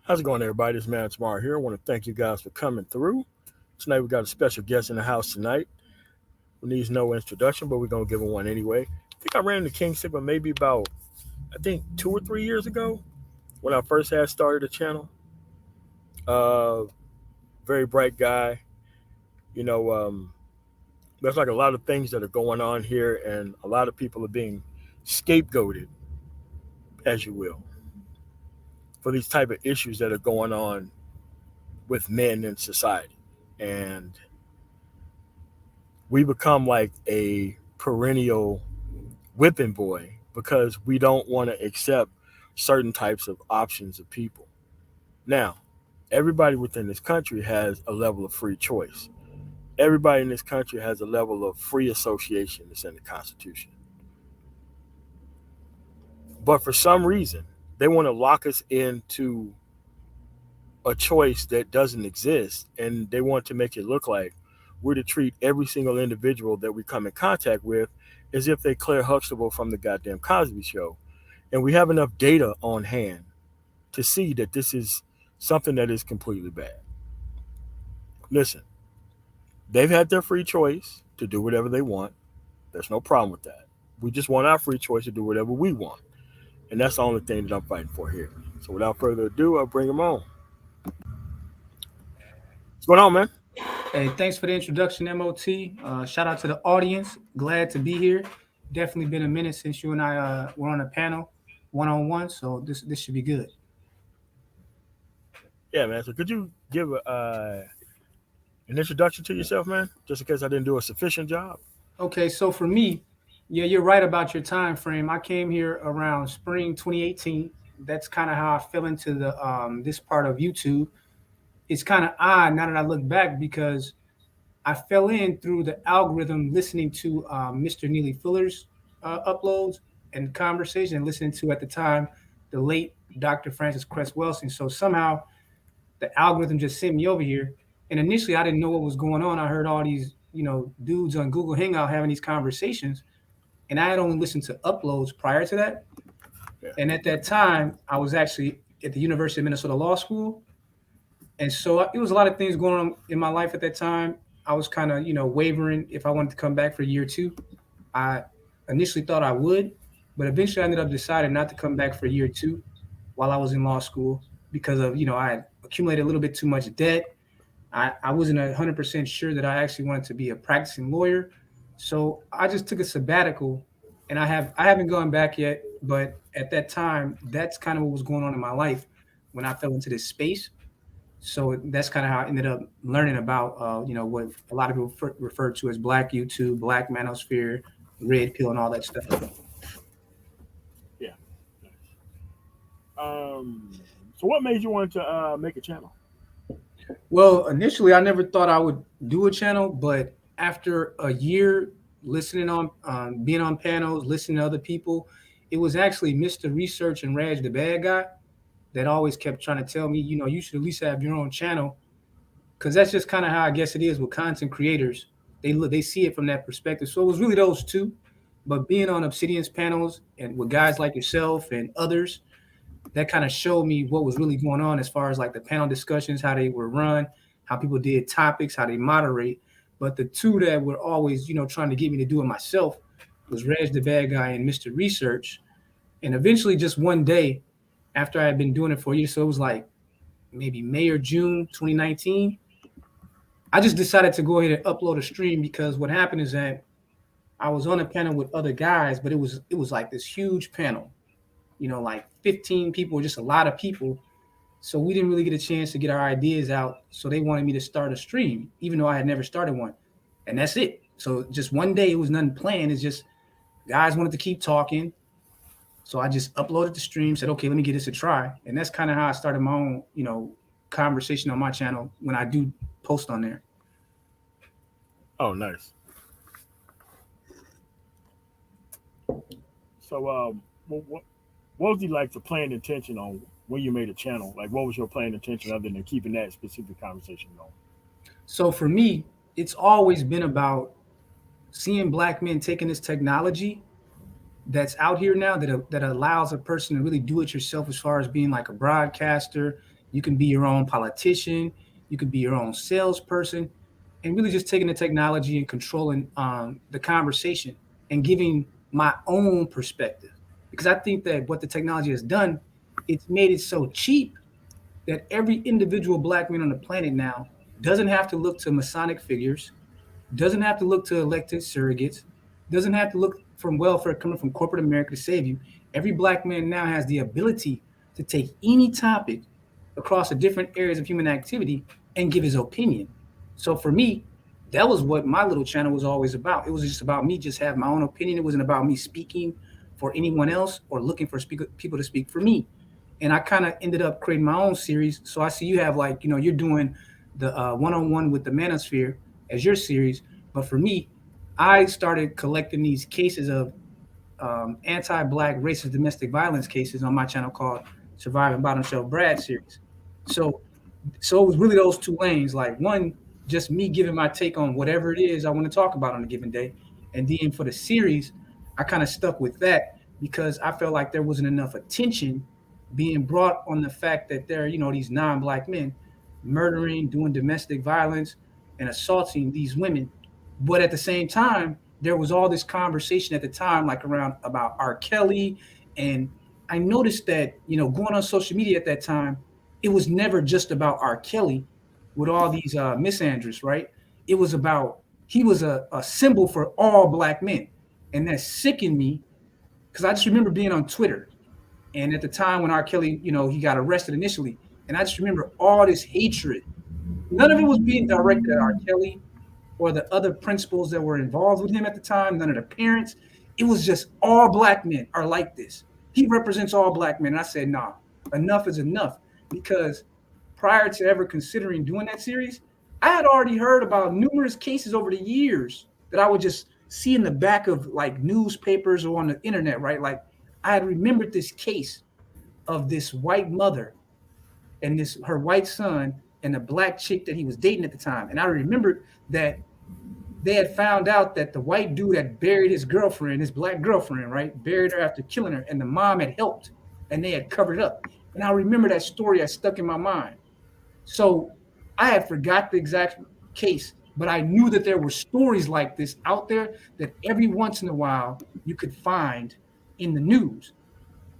How's it going, everybody? This man Tomorrow here. I want to thank you guys for coming through. Tonight we got a special guest in the house tonight who needs no introduction, but we're gonna give him one anyway. I think I ran into King Sigma maybe about I think 2 or 3 years ago when I first had started the channel. Uh, Very bright guy. You know, there's like a lot of things that are going on here, and a lot of people are being scapegoated, as you will, for these type of issues that are going on with men in society. And we become like a perennial whipping boy because we don't want to accept certain types of options of people. Now, everybody within this country has a level of free choice. Everybody in this country has a level of free association that's in the Constitution. But for some reason, they want to lock us into a choice that doesn't exist, and they want to make it look like we're to treat every single individual that we come in contact with as if they Claire Huxtable from the goddamn Cosby Show. And we have enough data on hand to see that this is something that is completely bad. Listen, they've had their free choice to do whatever they want. There's no problem with that. We just want our free choice to do whatever we want. And that's the only thing that I'm fighting for here. So without further ado, I'll bring them on. What's going on, man? Hey, thanks for the introduction, MOT. Shout out to the audience. Glad to be here. Definitely been a minute since you and I were on a panel one on one, so this should be good. Yeah, man. So could you give an introduction to yourself, man? Just in case I didn't do a sufficient job. Okay, so for me, yeah, you're right about your time frame. I came here around spring 2018. That's kind of how I fell into the this part of YouTube. It's kind of odd now that I look back because I fell in through the algorithm listening to Mr. Neely Fuller's uploads and conversation, and listening to at the time the late Dr. Francis Cress Welsing. So somehow the algorithm just sent me over here. And initially, I didn't know what was going on. I heard all these, dudes on Google Hangout having these conversations, and I had only listened to uploads prior to that. Yeah. And at that time, I was actually at the University of Minnesota Law School, and so it was a lot of things going on in my life at that time. I was kind of, wavering if I wanted to come back for year two. I initially thought I would, but eventually I ended up deciding not to come back for year two while I was in law school because of, I had accumulated a little bit too much debt. I wasn't 100% sure that I actually wanted to be a practicing lawyer. So I just took a sabbatical, and I haven't gone back yet, but at that time, that's kind of what was going on in my life when I fell into this space. So that's kind of how I ended up learning about, what a lot of people refer to as Black YouTube, Black Manosphere, Red Pill, and all that stuff. Yeah. Nice. So what made you want to make a channel? Well, initially, I never thought I would do a channel, but after a year listening on, being on panels, listening to other people, it was actually Mr. Research and Raj, the bad guy, that always kept trying to tell me, you should at least have your own channel, because that's just kind of how I guess it is with content creators. They see it from that perspective. So it was really those two. But being on Obsidian's panels and with guys like yourself and others, that kind of showed me what was really going on as far as like the panel discussions, how they were run, how people did topics, how they moderate. But the two that were always, trying to get me to do it myself was Reg the bad guy and Mr. Research. And eventually, just one day after I had been doing it for a year, so it was like maybe May or June 2019, I just decided to go ahead and upload a stream because what happened is that I was on a panel with other guys, but it was like this huge panel, like 15 people, just a lot of people. So we didn't really get a chance to get our ideas out. So they wanted me to start a stream, even though I had never started one. And that's it. So just one day, it was nothing planned. It's just guys wanted to keep talking. So I just uploaded the stream, said, okay, let me give this a try. And that's kind of how I started my own, conversation on my channel when I do post on there. Oh, nice. So, what was the like the planned intention on when you made a channel? Like, what was your planned intention other than keeping that specific conversation going? So for me, it's always been about seeing black men taking this technology that's out here now that allows a person to really do it yourself as far as being like a broadcaster You can be your own politician. You can be your own salesperson, and really just taking the technology and controlling the conversation and giving my own perspective. Because I think that what the technology has done, it's made it so cheap that every individual black man on the planet now doesn't have to look to Masonic figures, doesn't have to look to elected surrogates, doesn't have to look from welfare coming from corporate America to save you. Every black man now has the ability to take any topic across the different areas of human activity and give his opinion. So for me, that was what my little channel was always about. It was just about me just having my own opinion. It wasn't about me speaking for anyone else or looking for people to speak for me. And I kind of ended up creating my own series. So I see you have like, you're doing the one-on-one with the Manosphere as your series. But for me, I started collecting these cases of anti-black racist domestic violence cases on my channel called Surviving Bottom Shelf Brad series. So it was really those two lanes. Like one, just me giving my take on whatever it is I want to talk about on a given day, and then for the series, I kind of stuck with that because I felt like there wasn't enough attention being brought on the fact that there are these non-black men murdering, doing domestic violence, and assaulting these women. But at the same time, there was all this conversation at the time, like around about R. Kelly, and I noticed that going on social media at that time, it was never just about R. Kelly with all these misandries, right? It was about he was a symbol for all black men, and that sickened me because I just remember being on Twitter, and at the time when R. Kelly, he got arrested initially, and I just remember all this hatred. None of it was being directed at R. Kelly or the other principals that were involved with him at the time, none of the parents. It was just all black men are like this. He represents all black men. And I said, nah, enough is enough. Because prior to ever considering doing that series, I had already heard about numerous cases over the years that I would just see in the back of like newspapers or on the internet, right? Like I had remembered this case of this white mother and this her white son and the black chick that he was dating at the time. And I remembered that they had found out that the white dude had buried his girlfriend, his black girlfriend, right? Buried her after killing her, and the mom had helped, and they had covered it up. And I remember that story that stuck in my mind. So I had forgot the exact case, but I knew that there were stories like this out there that every once in a while you could find in the news,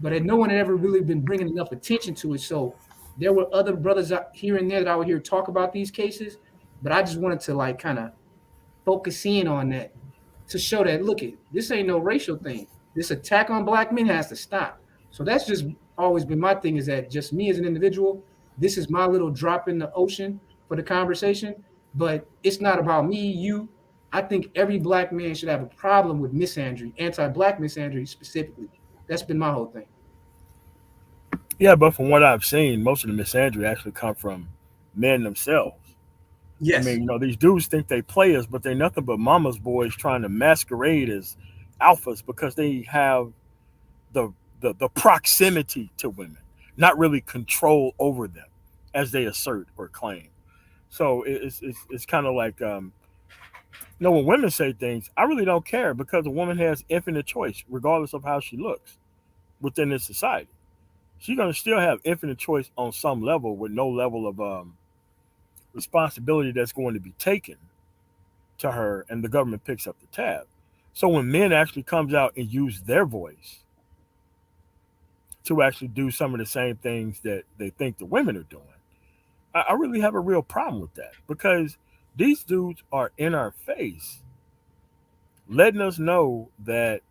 but no one had ever really been bringing enough attention to it. So there were other brothers out here and there that I would hear talk about these cases, but I just wanted to like kind of focus in on that to show that look it, this ain't no racial thing. This attack on black men has to stop. So that's just always been my thing is that just me as an individual, this is my little drop in the ocean for the conversation, but it's not about me, you. I think every black man should have a problem with misandry, anti-black misandry specifically. That's been my whole thing. Yeah, but from what I've seen, most of the misandry actually come from men themselves. I Yes. mean, these dudes think they players, but they're nothing but mama's boys trying to masquerade as alphas because they have the the proximity to women, not really control over them, as they assert or claim. So it's kind of like when women say things, I really don't care because a woman has infinite choice, regardless of how she looks within this society. She's gonna still have infinite choice on some level with no level of responsibility that's going to be taken to her, and the government picks up the tab. So when men actually comes out and use their voice to actually do some of the same things that they think the women are doing, I really have a real problem with that because these dudes are in our face, letting us know that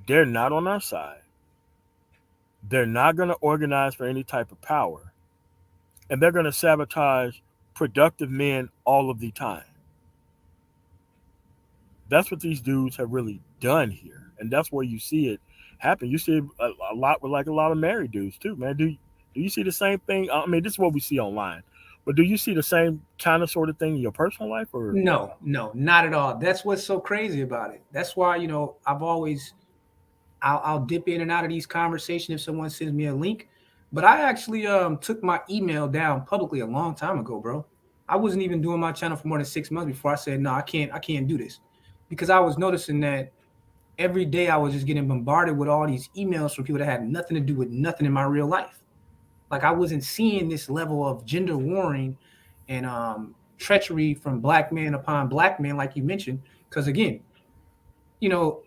they're not on our side. They're not going to organize for any type of power, and they're going to sabotage productive men all of the time. That's what these dudes have really done here, and that's where you see it happen. You see it a lot with like a lot of married dudes too, man. Do you see the same thing? I mean, this is what we see online, but do you see the same kind of sort of thing in your personal life, or No, no, not at all. That's what's so crazy about it. That's why, I've always I'll dip in and out of these conversations if someone sends me a link. But I actually took my email down publicly a long time ago, bro. I wasn't even doing my channel for more than 6 months before I said, no, I can't do this. Because I was noticing that every day I was just getting bombarded with all these emails from people that had nothing to do with nothing in my real life. Like I wasn't seeing this level of gender warring and treachery from black men upon black men, like you mentioned. Because again,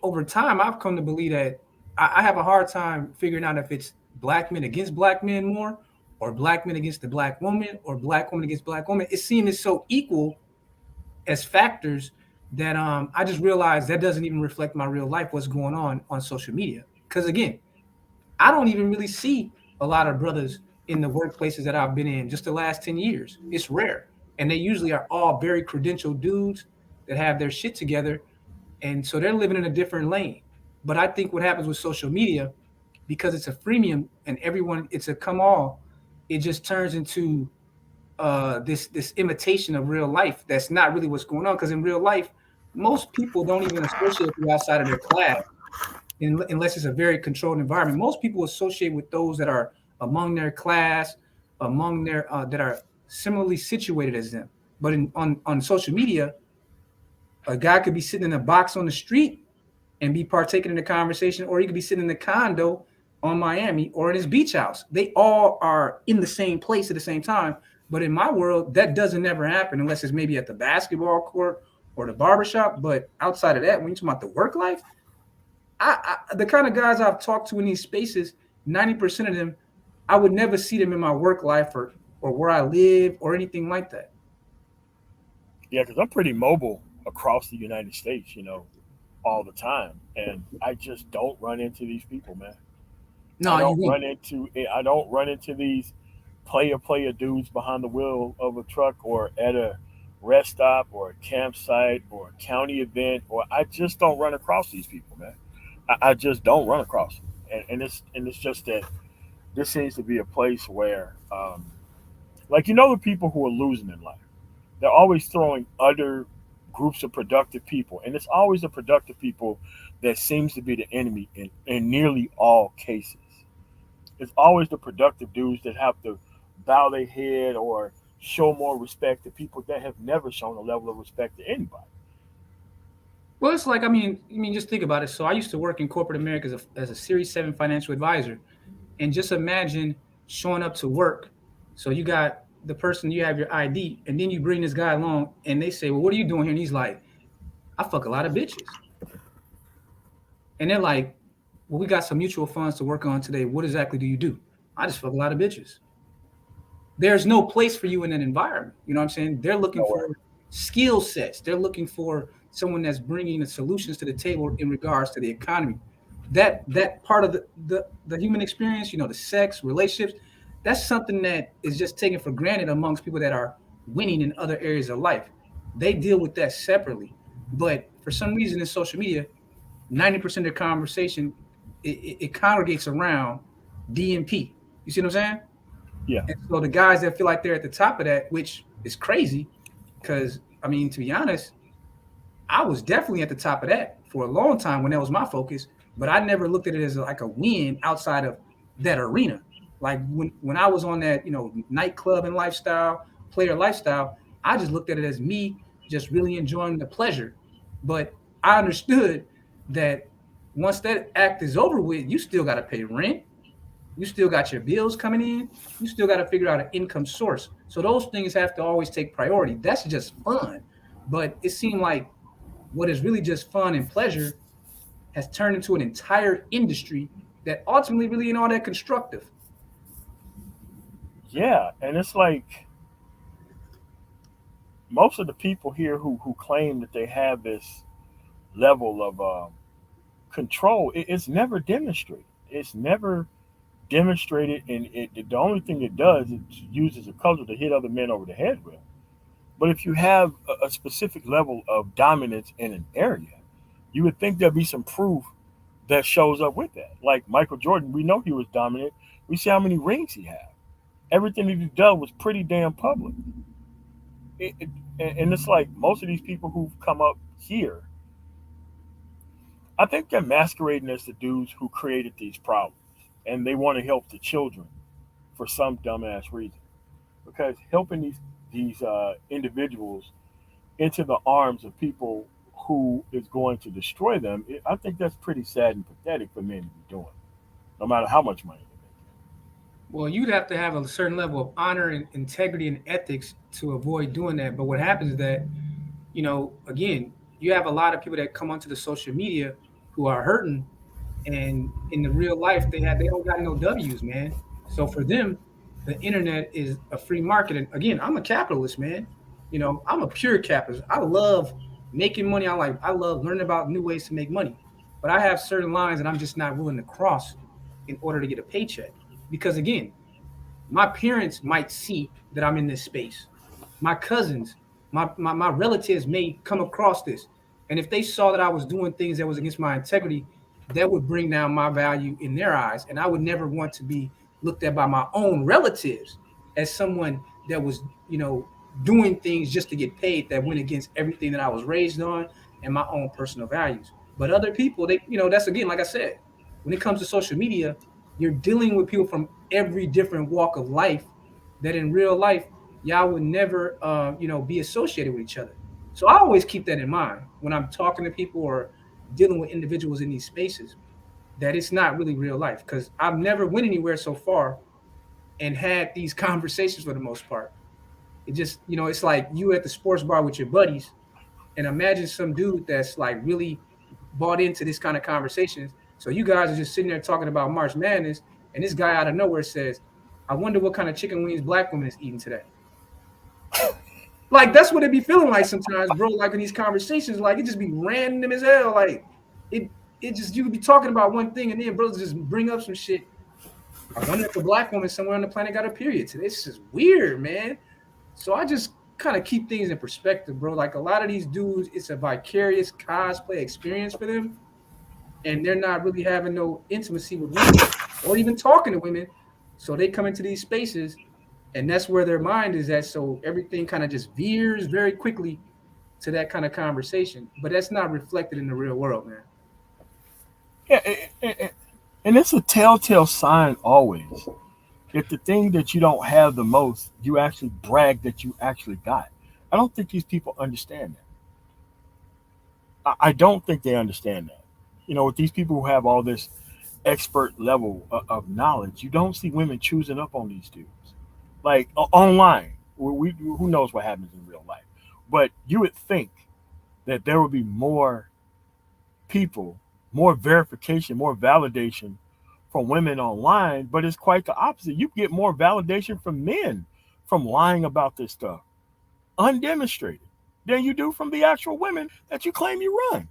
over time, I've come to believe that I have a hard time figuring out if it's black men against black men more, or black men against the black woman, or black woman against black woman. It seems so equal as factors that I just realized that doesn't even reflect my real life, what's going on social media. Because again, I don't even really see a lot of brothers in the workplaces that I've been in just the last 10 years. It's rare. And they usually are all very credentialed dudes that have their shit together. And so they're living in a different lane. But I think what happens with social media, because it's a freemium and everyone, it's a come all, it just turns into this imitation of real life that's not really what's going on. Because in real life, most people don't even associate with you outside of their class unless it's a very controlled environment. Most people associate with those that are among their class, among their that are similarly situated as them. But on social media, a guy could be sitting in a box on the street and be partaking in the conversation, or he could be sitting in the condo on Miami or in his beach house. They all are in the same place at the same time. But in my world, that doesn't ever happen unless it's maybe at the basketball court or the barbershop. But outside of that, when you're talking about the work life, the kind of guys I've talked to in these spaces, 90% of them, I would never see them in my work life or where I live or anything like that. Yeah, because I'm pretty mobile across the United States, all the time, and I just don't run into these people, man. I No, you don't won't. run into I don't run into these player dudes behind the wheel of a truck or at a rest stop or a campsite or a county event, or I just don't run across these people, man. I just don't run across them. And it's just that this seems to be a place where, like, the people who are losing in life, they're always throwing other groups of productive people, and it's always the productive people that seems to be the enemy in nearly all cases. It's always the productive dudes that have to bow their head or show more respect to people that have never shown a level of respect to anybody. Well, it's like I mean, just think about it. So I used to work in corporate America as a Series 7 financial advisor, and just imagine showing up to work. So you got the person, you have your ID, and then you bring this guy along, and they say, "Well, what are you doing here?" And he's like, "I fuck a lot of bitches." And they're like, "Well, we got some mutual funds to work on today. What exactly do you do?" "I just fuck a lot of bitches." There's no place for you in that environment. You know what I'm saying? They're looking for Nowhere. skill sets. They're looking for someone that's bringing the solutions to the table in regards to the economy. That part of the human experience, the sex, relationships, that's something that is just taken for granted amongst people that are winning in other areas of life. They deal with that separately. But for some reason in social media, 90% of the conversation it congregates around DMP. You see what I'm saying? Yeah, And so the guys that feel like they're at the top of that, which is crazy, because I mean, to be honest, I was definitely at the top of that for a long time when that was my focus. But I never looked at it as like a win outside of that arena. Like when I was on that, nightclub and lifestyle, player lifestyle, I just looked at it as me just really enjoying the pleasure. But I understood that once that act is over with, you still got to pay rent, you still got your bills coming in. You still got to figure out an income source. So those things have to always take priority. That's just fun. But it seemed like what is really just fun and pleasure has turned into an entire industry that ultimately really ain't all that constructive. yeah, and it's like most of the people here who claim that they have this level of control, it's never demonstrated. It's never demonstrated, and the only thing it does, it uses a cudgel to hit other men over the head with. But if you have a specific level of dominance in an area, you would think there'd be some proof that shows up with that. Like Michael Jordan, we know he was dominant. We see how many rings he had. Everything that he done was pretty damn public. It, it, and it's like most of these people who've come up here, I think they're masquerading as the dudes who created these problems, and they want to help the children for some dumbass reason. Because helping these individuals into the arms of people who is going to destroy them, I think that's pretty sad and pathetic for men to be doing, no matter how much money they make. Well, you'd have to have a certain level of honor and integrity and ethics to avoid doing that. But what happens is that, again, you have a lot of people that come onto the social media who are hurting, and in the real life they don't got no W's, man. So for them, the internet is a free market. And again, I'm a capitalist, man. I'm a pure capitalist. I love making money. I love learning about new ways to make money. But I have certain lines that I'm just not willing to cross in order to get a paycheck. Because again, my parents might see that I'm in this space. My cousins, my relatives may come across this. And if they saw that I was doing things that was against my integrity, that would bring down my value in their eyes. And I would never want to be looked at by my own relatives as someone that was, doing things just to get paid that went against everything that I was raised on and my own personal values. But other people, that's again, like I said, when it comes to social media, you're dealing with people from every different walk of life that in real life y'all would never be associated with each other. So I always keep that in mind when I'm talking to people or dealing with individuals in these spaces, that it's not really real life, because I've never went anywhere so far and had these conversations for the most part. It just, it's like you at the sports bar with your buddies, and imagine some dude that's like really bought into this kind of conversations. So you guys are just sitting there talking about March Madness, and this guy out of nowhere says, "I wonder what kind of chicken wings black women is eating today." Like that's what it be feeling like sometimes, bro. Like in these conversations, like it just be random as hell. Like it, it just you could be talking about one thing, and then brothers just bring up some shit. I wonder if a black woman somewhere on the planet got a period today. It's just weird, man. So I just kind of keep things in perspective, bro. Like a lot of these dudes, it's a vicarious cosplay experience for them, and they're not really having no intimacy with women or even talking to women. So they come into these spaces, and that's where their mind is at. So everything kind of just veers very quickly to that kind of conversation. But that's not reflected in the real world, man. Yeah, and it's a telltale sign always. If the thing that you don't have the most, you actually brag that you actually got. I don't think these people understand that. I don't think they understand that. With these people who have all this expert level of knowledge, you don't see women choosing up on these dudes. Like online, who knows what happens in real life. But you would think that there would be more people, more verification, more validation from women online, but it's quite the opposite. You get more validation from men from lying about this stuff, undemonstrated, than you do from the actual women that you claim you run.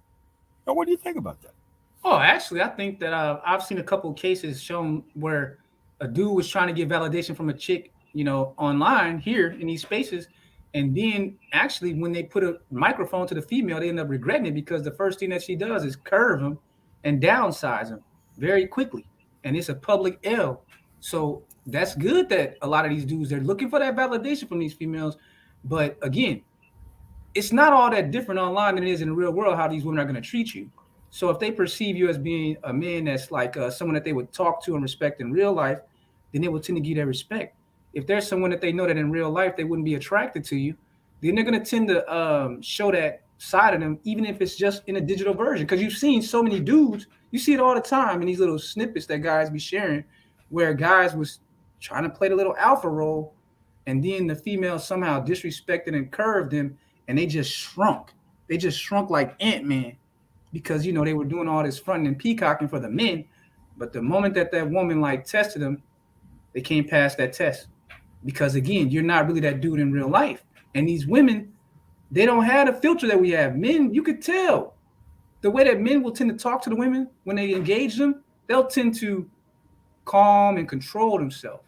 Now, what do you think about that? Oh, actually, I think that I've seen a couple of cases shown where a dude was trying to get validation from a chick, online here in these spaces, and then actually when they put a microphone to the female, they end up regretting it because the first thing that she does is curve him and downsize him very quickly, and it's a public L. So that's good that a lot of these dudes they're looking for that validation from these females, but again, it's not all that different online than it is in the real world how these women are going to treat you. So if they perceive you as being a man that's like someone that they would talk to and respect in real life, then they will tend to give you that respect. If there's someone that they know that in real life they wouldn't be attracted to you, then they're going to tend to show that side of them, even if it's just in a digital version. Because you've seen so many dudes, you see it all the time in these little snippets that guys be sharing, where guys was trying to play the little alpha role, and then the female somehow disrespected and curved them, and they just shrunk. They just shrunk like Ant Man because they were doing all this fronting and peacocking for the men. But the moment that that woman like tested them, they came past that test because again, you're not really that dude in real life. And these women, they don't have the filter that we have. Men, you could tell the way that men will tend to talk to the women when they engage them. They'll tend to calm and control themselves.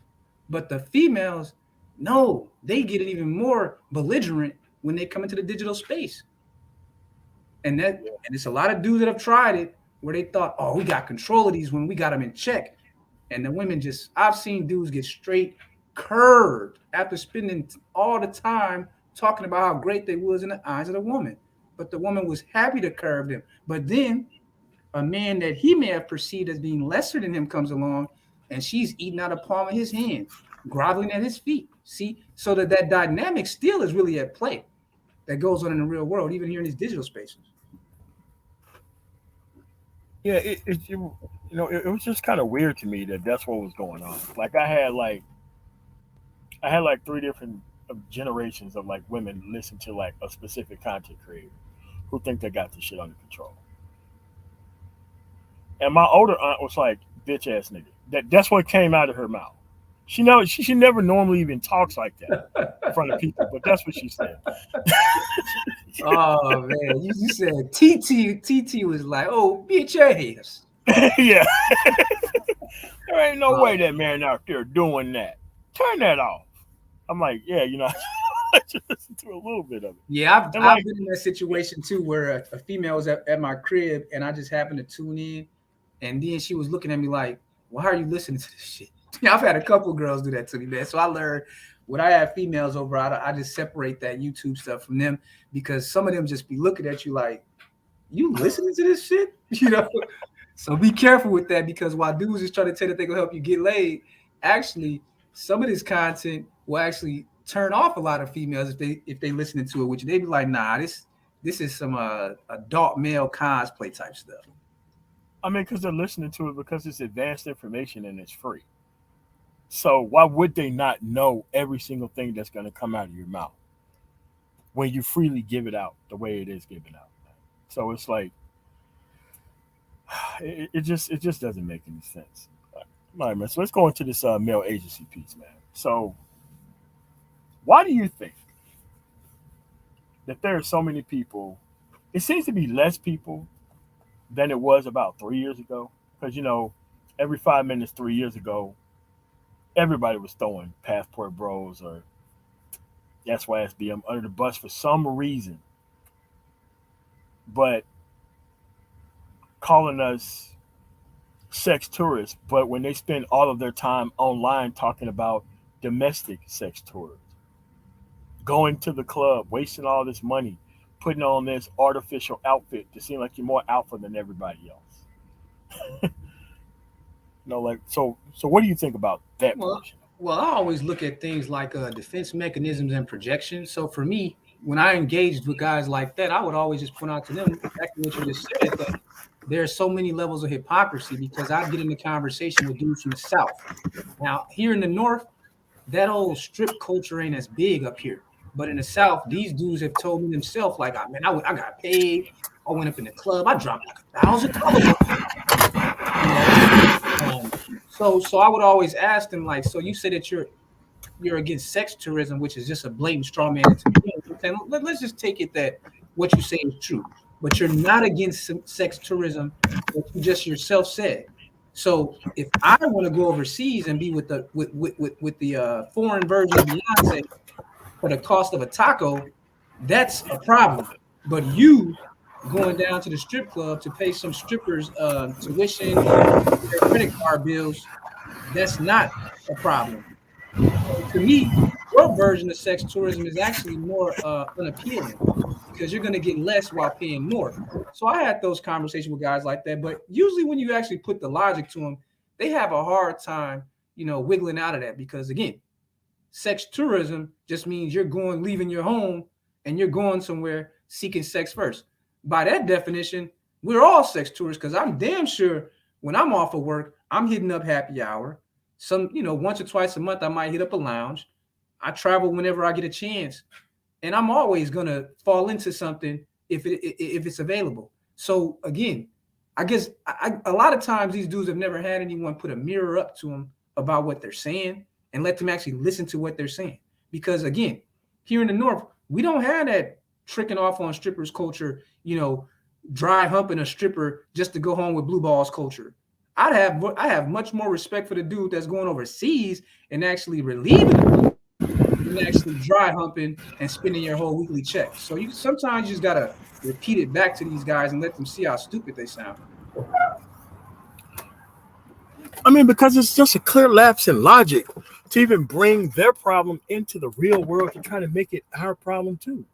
But the females, no, they get it even more belligerent when they come into the digital space. And it's a lot of dudes that have tried it where they thought, oh, we got control of these when we got them in check. And the women just, I've seen dudes get straight curved after spending all the time talking about how great they was in the eyes of the woman. But the woman was happy to curve them. But then a man that he may have perceived as being lesser than him comes along, and she's eating out of the palm of his hand, groveling at his feet. See, so that dynamic still is really at play that goes on in the real world, even here in these digital spaces. Yeah, it was just kind of weird to me that that's what was going on. Like I had like three different generations of like women listen to like a specific content creator who think they got this shit under control. And my older aunt was like, "Bitch ass nigga." That's what came out of her mouth. She never normally even talks like that in front of people, but that's what she said. Oh man, you said TT was like, oh bitch ass. Yeah, there ain't no way Uh, that man out there doing that. Turn that off. I'm like, yeah, I just listened to a little bit of it, yeah, I've and I've like, been in that situation too, where a female was at my crib, and I just happened to tune in, and then she was looking at me like, "Why are you listening to this shit?" I've had a couple girls do that to me, man. So I learned when I have females over, I just separate that YouTube stuff from them because some of them just be looking at you like, "You listening to this shit?" You know. So be careful with that because while dudes is trying to tell you that they gonna help you get laid, actually some of this content will actually turn off a lot of females if they listening to it, which they be like, nah, this is some adult male cosplay type stuff. I mean, because they're listening to it because it's advanced information and it's free. So why would they not know every single thing that's going to come out of your mouth when you freely give it out the way it is given out? So it's like it just doesn't make any sense. All right, man. So let's go into this male agency piece, man. So why do you think that there are so many people? It seems to be less people than it was about 3 years ago. Because every 5 minutes 3 years ago, everybody was throwing passport bros or SYSBM under the bus for some reason, but calling us sex tourists. But when they spend all of their time online talking about domestic sex tours, going to the club, wasting all this money, putting on this artificial outfit to seem like you're more alpha than everybody else. Like so. What do you think about that Well, portion? well, I always look at things like defense mechanisms and projection. So for me, when I engaged with guys like that, I would always just point out to them exactly what you just said, that there are so many levels of hypocrisy because I'd get into conversation with dudes from the South. Now, here in the North, that old strip culture ain't as big up here. But in the South, these dudes have told me themselves, like, "Ah, man, I got paid. I went up in the club. I dropped like $1,000 on you know." Um, so I would always ask them, like, so you say that you're against sex tourism, which is just a blatant straw man into the game. Let's just take it that what you say is true, but you're not against sex tourism, what you just yourself said. So if I want to go overseas and be with the foreign version of Beyonce for the cost of a taco, that's a problem. But you going down to the strip club to pay some strippers tuition and their credit card bills, that's not a problem. So to me, your version of sex tourism is actually more unappealing because you're going to get less while paying more. So I had those conversations with guys like that, but usually when you actually put the logic to them, they have a hard time, wiggling out of that because again, sex tourism just means you're going, leaving your home, and you're going somewhere seeking sex first. By that definition, we're all sex tourists because I'm damn sure when I'm off of work, I'm hitting up happy hour. Once or twice a month, I might hit up a lounge. I travel whenever I get a chance, and I'm always gonna fall into something if it's available. So again, I guess a lot of times these dudes have never had anyone put a mirror up to them about what they're saying and let them actually listen to what they're saying. Because again, here in the North, we don't have that tricking off on strippers culture, dry humping a stripper just to go home with blue balls culture. I have much more respect for the dude that's going overseas and actually relieving the dude than actually dry humping and spending your whole weekly check. So you sometimes you just gotta repeat it back to these guys and let them see how stupid they sound. I mean, because it's just a clear lapse in logic to even bring their problem into the real world to try to make it our problem too.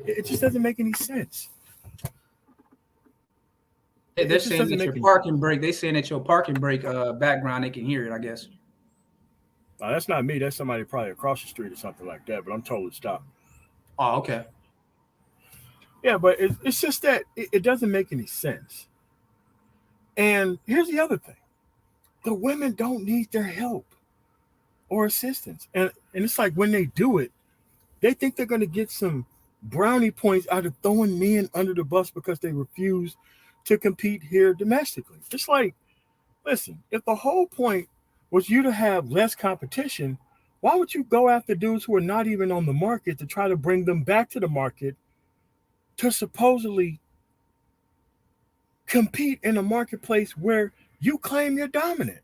It just doesn't make any sense. They're It just saying doesn't that make your any sense. parking brake. They saying that your parking brake background they can hear it. I guess. Now, that's not me. That's somebody probably across the street or something like that. But I'm totally stopped. Oh, okay. Yeah, but it's just that it doesn't make any sense. And here's the other thing: the women don't need their help or assistance, and it's like when they do it, they think they're going to get some brownie points out of throwing men under the bus because they refuse to compete here domestically. It's like, listen, if the whole point was you to have less competition, why would you go after dudes who are not even on the market to try to bring them back to the market to supposedly compete in a marketplace where you claim you're dominant?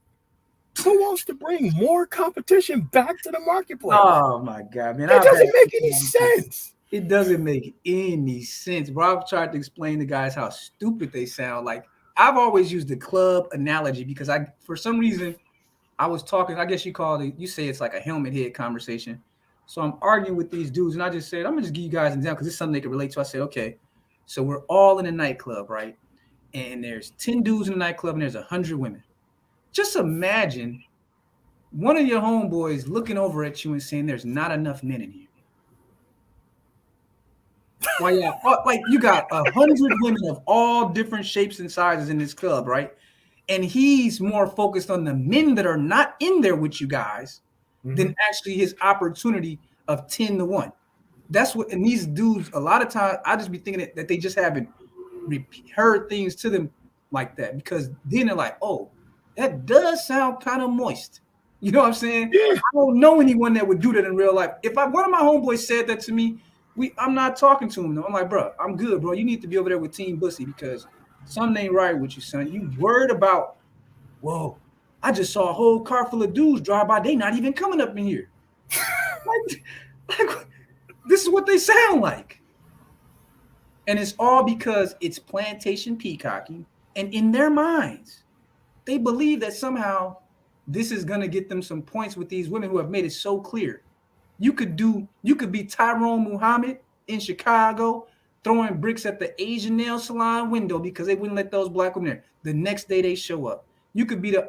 Who wants to bring more competition back to the marketplace? Oh my God, man! It I've had doesn't make this any conversation. sense. It doesn't make any sense, bro. I've tried to explain to guys how stupid they sound. Like I've always used the club analogy because for some reason, I was talking. I guess you call it. You say it's like a helmet head conversation. So I'm arguing with these dudes, and I just said, I'm gonna just give you guys an example because it's something they can relate to. I said, okay, so we're all in a nightclub, right? And there's 10 dudes in the nightclub, and there's 100 women. Just imagine one of your homeboys looking over at you and saying, "There's not enough men in here." Why, yeah, like you got 100 women of all different shapes and sizes in this club, right? And he's more focused on the men that are not in there with you guys Mm-hmm. than actually his opportunity of 10 to 1. That's what, and these dudes, a lot of times, I just be thinking that they just haven't heard things to them like that because then they're like, oh, that does sound kind of moist. You know what I'm saying? Yeah. I don't know anyone that would do that in real life. If one of my homeboys said that to me, I'm not talking to him. No, I'm like, bro, I'm good, bro. You need to be over there with Team Bussy because something ain't right with you, son. You worried about, whoa, I just saw a whole car full of dudes drive by. They not even coming up in here. Like, this is what they sound like. And it's all because it's plantation peacocking. And in their minds, they believe that somehow this is going to get them some points with these women who have made it so clear. You could be Tyrone Muhammad in Chicago throwing bricks at the Asian nail salon window because they wouldn't let those black women there. The next day they show up. You could be the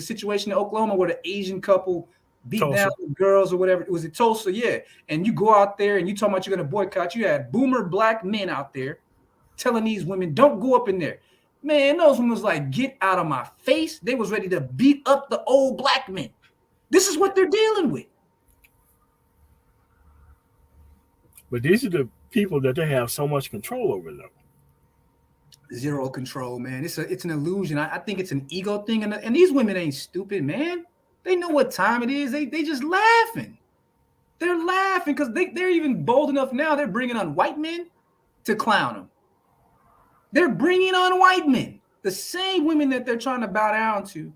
situation in Oklahoma where the Asian couple beat down Tulsa. the girls or whatever. It was in Tulsa, yeah. And you go out there and you talking about you're gonna boycott. You had boomer black men out there telling these women, don't go up in there. Man, those women was like, get out of my face. They was ready to beat up the old black men. This is what they're dealing with. But these are the people that they have so much control over, though. Zero control, man. It's an illusion. I think it's an ego thing, and these women ain't stupid, man. They know what time it is. They just laughing. They're laughing because they're even bold enough now. They're bringing on white men to clown them. They're bringing on white men. The same women that they're trying to bow down to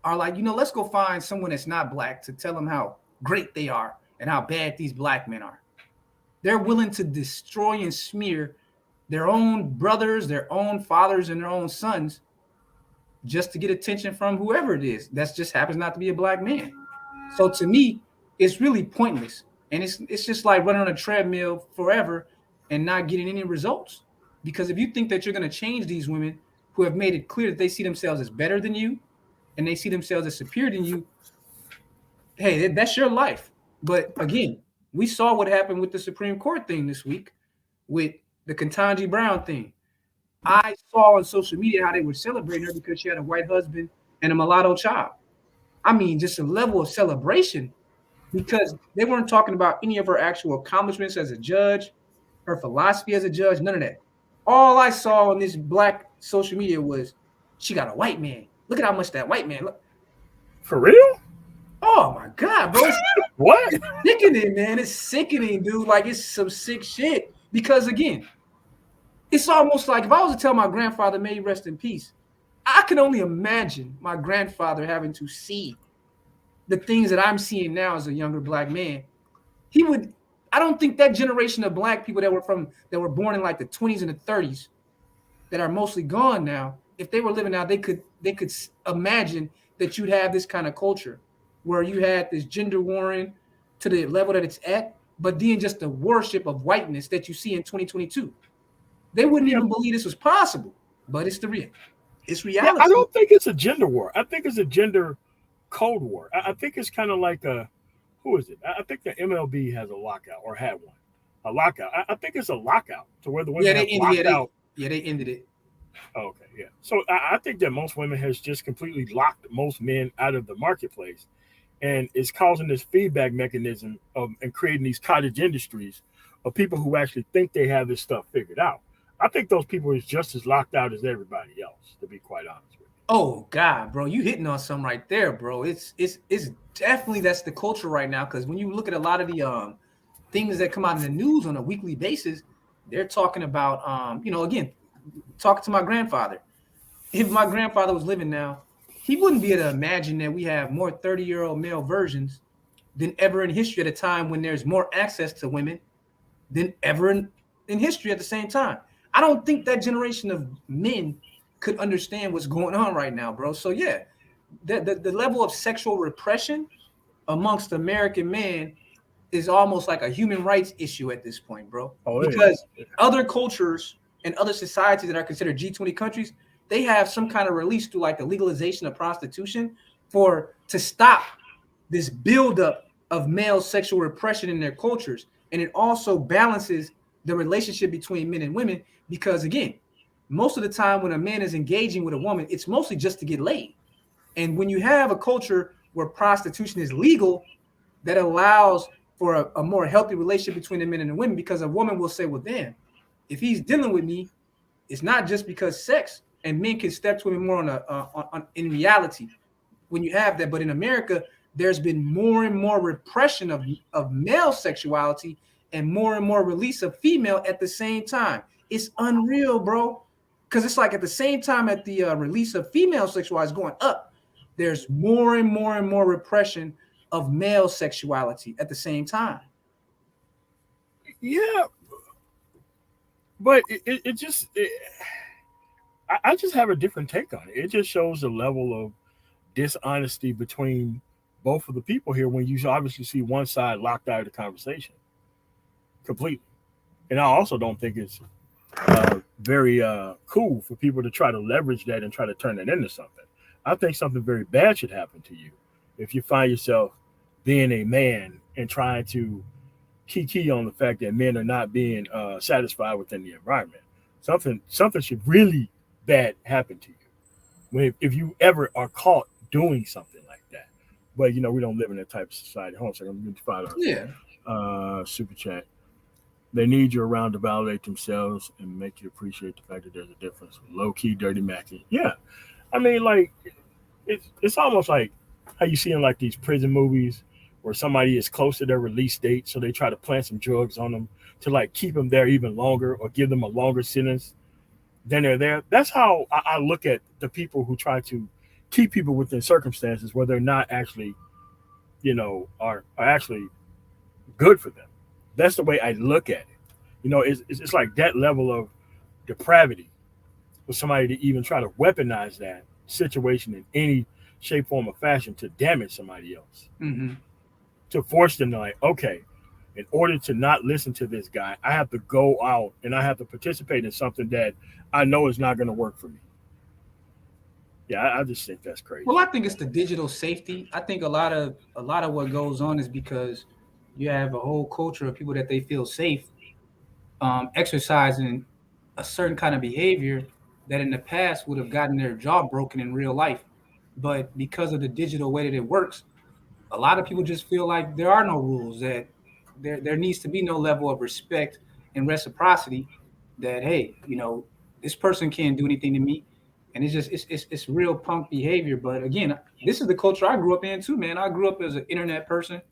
are like, let's go find someone that's not black to tell them how great they are and how bad these black men are. They're willing to destroy and smear their own brothers, their own fathers, and their own sons just to get attention from whoever it is that just happens not to be a black man. So to me, it's really pointless. And it's just like running on a treadmill forever and not getting any results. Because if you think that you're going to change these women who have made it clear that they see themselves as better than you and they see themselves as superior than you, hey, that's your life. But again, we saw what happened with the Supreme Court thing this week with the Ketanji Brown thing. I saw on social media how they were celebrating her because she had a white husband and a mulatto child. I mean, just a level of celebration because they weren't talking about any of her actual accomplishments as a judge, her philosophy as a judge, none of that. All I saw on this black social media was she got a white man. Look at how much that white man look. For real? Oh my God, bro. What? It's sickening, man. It's sickening, dude. Like it's some sick shit. Because again, it's almost like if I was to tell my grandfather, may he rest in peace, I can only imagine my grandfather having to see the things that I'm seeing now as a younger black man. He would, I don't think that generation of black people that were born in like the 20s and the 30s that are mostly gone now, if they were living now, they could imagine that you'd have this kind of culture where you had this gender warring to the level that it's at, but then just the worship of whiteness that you see in 2022. They wouldn't Yeah. even believe this was possible, but it's the real. It's Yeah, I reality. don't think it's a gender war. I think it's a gender code war. I think it's kind of like who is it? I think the MLB has a lockout or had one. A lockout. I think it's a lockout to where the Yeah, women they have ended. locked out. They ended it. Okay, yeah. So I think that most women has just completely locked most men out of the marketplace, and it's causing this feedback mechanism of and creating these cottage industries of people who actually think they have this stuff figured out. I think those people is just as locked out as everybody else, to be quite honest with Oh God, bro, you hitting on something right there, bro. It's definitely that's the culture right now. Because when you look at a lot of the things that come out in the news on a weekly basis, they're talking about again, talking to my grandfather. If my grandfather was living now, he wouldn't be able to imagine that we have more 30-year-old male versions than ever in history at a time when there's more access to women than ever in history at the same time. I don't think that generation of men could understand what's going on right now, bro. So yeah, the level of sexual repression amongst American men is almost like a human rights issue at this point, bro. you. Oh, it Because is. other cultures and other societies that are considered G20 countries, they have some kind of release through like the legalization of prostitution for to stop this buildup of male sexual repression in their cultures. And it also balances the relationship between men and women because, again, most of the time when a man is engaging with a woman, it's mostly just to get laid. And when you have a culture where prostitution is legal, that allows for a more healthy relationship between the men and the women because a woman will say, well, damn, if he's dealing with me, it's not just because sex, and men can step to him more on in reality when you have that. But in America, there's been more and more repression of male sexuality and more release of female at the same time. It's unreal, bro. Because it's like at the same time that the release of female sexuality is going up, there's more and more and more repression of male sexuality at the same time. Yeah, but it just I just have a different take on it. It just shows the level of dishonesty between both of the people here when you obviously see one side locked out of the conversation completely. And I also don't think it's very cool for people to try to leverage that and try to turn it into something. I think something very bad should happen to you if you find yourself being a man and trying to key on the fact that men are not being satisfied within the environment. Something should really bad happen to you when if you ever are caught doing something like that. But we don't live in that type of society. Hold on a second, I'm going to find Yeah. our super chat. They need you around to validate themselves and make you appreciate the fact that there's a difference. Low key, dirty Mackie. Yeah, I mean, like it's almost like how you see in like these prison movies where somebody is close to their release date, so they try to plant some drugs on them to like keep them there even longer or give them a longer sentence than they're there. That's how I look at the people who try to keep people within circumstances where they're not actually, are actually good for them. That's the way I look at it. It's like that level of depravity for somebody to even try to weaponize that situation in any shape, form, or fashion to damage somebody else. Mm-hmm. To force them to like, okay, in order to not listen to this guy, I have to go out and I have to participate in something that I know is not going to work for me. Yeah, I just think that's Well, crazy. I think it's the digital safety. I think a lot of what goes on is because you have a whole culture of people that they feel safe exercising a certain kind of behavior that in the past would have gotten their jaw broken in real life. But because of the digital way that it works, a lot of people just feel like there are no rules, that there needs to be no level of respect and reciprocity, that hey, this person can't do anything to me. And it's just it's real punk behavior. But again, this is the culture I grew up in too, man. I grew up as an internet person.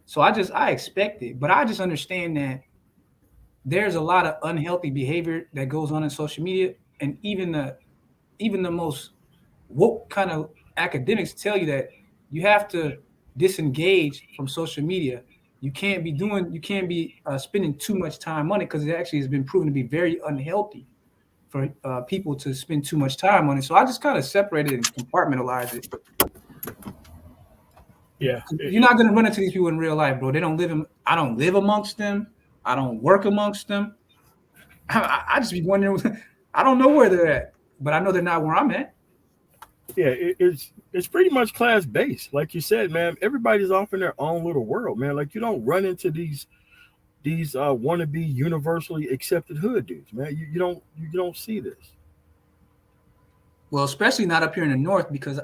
So I expect it, but I just understand that there's a lot of unhealthy behavior that goes on in social media, and even the most woke kind of academics tell you that you have to disengage from social media. You can't be spending too much time on it because it actually has been proven to be very unhealthy for people to spend too much time on it. So I just kind of separated and compartmentalized it. Yeah, You're not gonna run into these people in real life, bro. They don't live in. I don't live amongst them. I don't work amongst them. I just be wondering. I don't know where they're at, but I know they're not where I'm at. yeah, it's pretty much class based, like you said, man. Everybody's off in their own little world, man. Like you don't run into these wannabe universally accepted hood dudes, man. You don't see this. Well, especially not up here in the north, because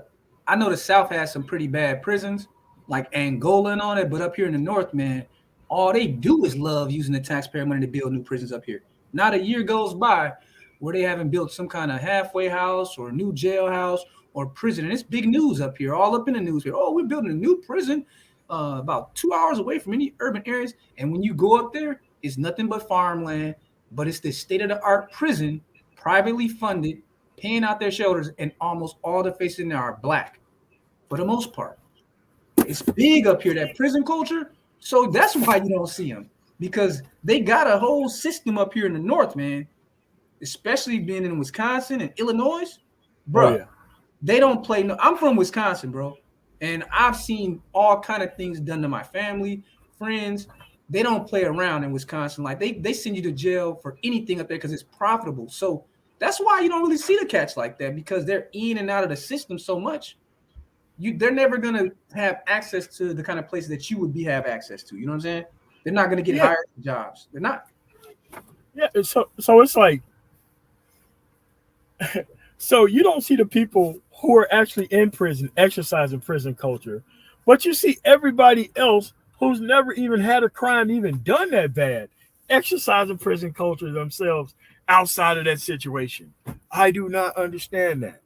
I know the south has some pretty bad prisons, like Angola and all that. But up here in the north, man, all they do is love using the taxpayer money to build new prisons up here. Not a year goes by where they haven't built some kind of halfway house or a new jailhouse or prison. And it's big news up here, all up in the news here. Oh, we're building a new prison about 2 hours away from any urban areas. And when you go up there, it's nothing but farmland, but it's the state of the art prison, privately funded, paying out their shoulders, and almost all the faces in there are black for the most part. It's big up here, that prison culture. So that's why you don't see them, because they got a whole system up here in the north, man, especially being in Wisconsin and Illinois. Oh Bruh, yeah. they don't play. No, I'm from Wisconsin, bro, and I've seen all kind of things done to my family, friends. They don't play around in Wisconsin. Like they send you to jail for anything up there because it's profitable. So that's why you don't really see the cats like that, because they're in and out of the system so much. They're never gonna have access to the kind of places that you would be have access to. You know what I'm saying? They're not gonna get Yeah. hired for jobs. They're not. Yeah. So it's like, so you don't see the people who are actually in prison exercising prison culture, but you see everybody else who's never even had a crime even done that bad exercising prison culture themselves outside of that situation. I do not understand that.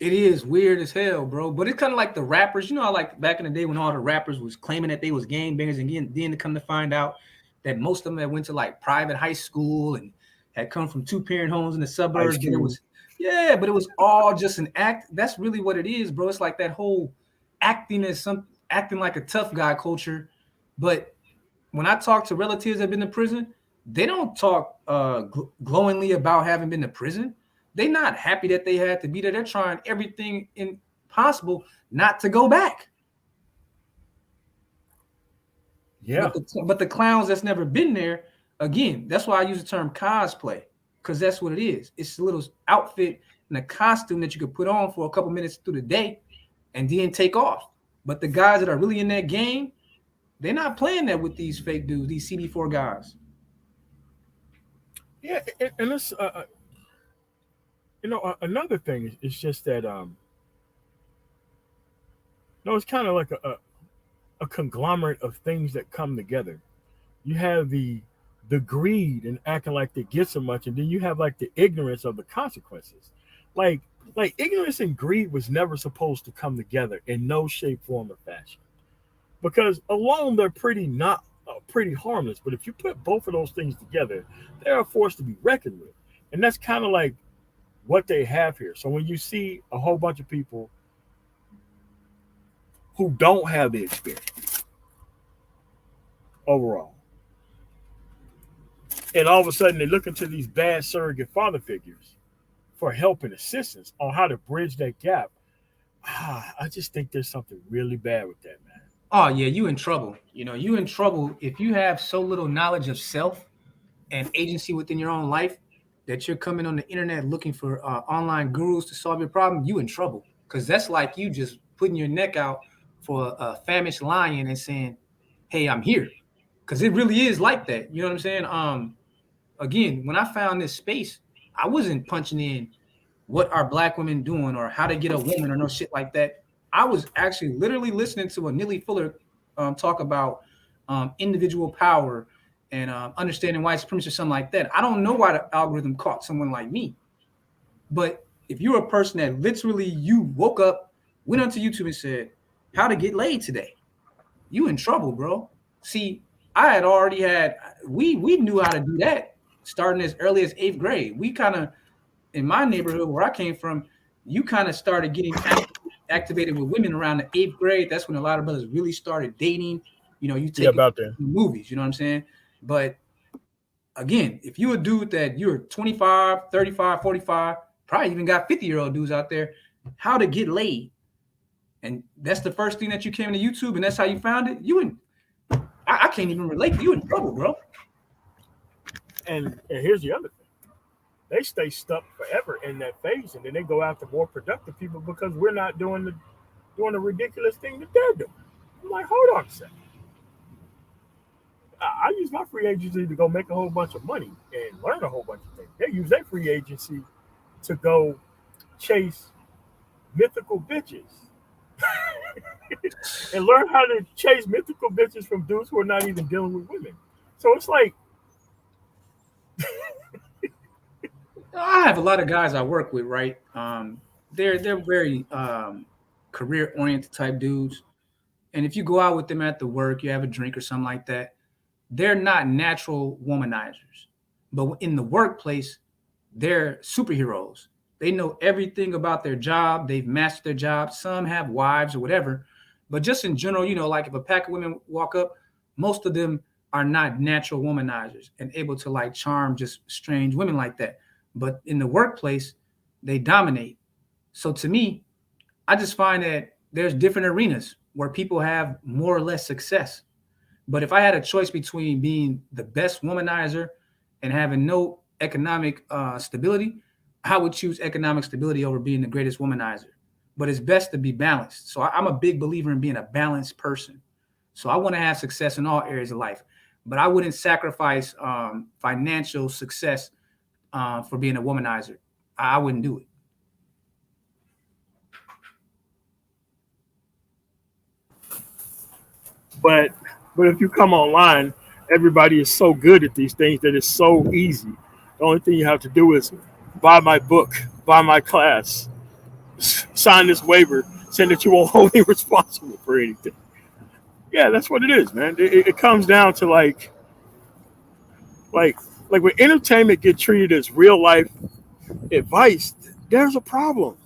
It is weird as hell, bro. But it's kind of like the rappers. You know, how like back in the day when all the rappers was claiming that they was gang bangers, and then to come to find out that most of them had went to like private high school and had come from two-parent homes in the Ice suburbs. But it Cube. was, yeah, but it was all just an act. That's really what it is, bro. It's like that whole acting like a tough guy culture. But when I talk to relatives that have been to prison, they don't talk glowingly about having been to prison. They're not happy that they had to be there. They're trying everything possible not to go back. Yeah. But the clowns that's never been there, again, that's why I use the term cosplay, because that's what it is. It's a little outfit and a costume that you could put on for a couple minutes through the day and then take off. But the guys that are really in that game, they're not playing that with these fake dudes, these CD4 guys. Yeah. And it's, another thing is just that, no, it's kind of like a conglomerate of things that come together. You have the greed and acting like they get so much, and then you have like the ignorance of the consequences. Like like ignorance and greed was never supposed to come together in no shape, form, or fashion. Because alone they're pretty harmless. But if you put both of those things together, they're a force to be reckoned with. And that's kind of like what they have here. So when you see a whole bunch of people who don't have the experience overall, and all of a sudden they look into these bad surrogate father figures for help and assistance on how to bridge that gap. I just think there's something really bad with that, man. Oh yeah, you in trouble. You know, you in trouble if you have so little knowledge of self and agency within your own life that you're coming on the internet looking for online gurus to solve your problem. You in trouble, because that's like you just putting your neck out for a famished lion and saying, "Hey, I'm here," because it really is like that. You know what I'm saying? Again, when I found this space, I wasn't punching in what are black women doing or how to get a woman or no shit like that. I was actually literally listening to a Neely Fuller talk about individual power and understanding white supremacy or something like that. I don't know why the algorithm caught someone like me, but if you're a person that literally you woke up, went onto YouTube and said, "How to get laid today," you in trouble, bro. See, I had already had we knew how to do that starting as early as eighth grade. We kind of in my neighborhood where I came from, you kind of started getting activated with women around the eighth grade. That's when a lot of brothers really started dating. You know, you Yeah, take it about that. to movies, you know what I'm saying? But again, if you're a dude that you're 25, 35, 45, probably even got 50-year-old dudes out there, how to get laid. And that's the first thing that you came to YouTube and that's how you found it. I can't even relate to you in trouble, bro. And here's the other thing: they stay stuck forever in that phase, and then they go after more productive people because we're not doing the ridiculous thing that they're doing. I'm like, hold on a second. I use my free agency to go make a whole bunch of money and learn a whole bunch of things. They use their free agency to go chase mythical bitches and learn how to chase mythical bitches from dudes who are not even dealing with women. So it's like, I have a lot of guys I work with, right? They're very career oriented type dudes, and if you go out with them at the work, you have a drink or something like that, they're not natural womanizers. But in the workplace, they're superheroes. They know everything about their job. They've mastered their job. Some have wives or whatever. But just in general, like if a pack of women walk up, most of them are not natural womanizers and able to like charm just strange women like that. But in the workplace, they dominate. So to me, I just find that there's different arenas where people have more or less success. But if I had a choice between being the best womanizer and having no economic stability, I would choose economic stability over being the greatest womanizer. But it's best to be balanced. So I'm a big believer in being a balanced person. So I want to have success in all areas of life, but I wouldn't sacrifice financial success for being a womanizer. I wouldn't do it. but but if you come online, everybody is so good at these things that it's so easy. The only thing you have to do is buy my book, buy my class, sign this waiver saying that you won't hold me responsible for anything. Yeah, that's what it is, man. It comes down to like like when entertainment get treated as real life advice, there's a problem.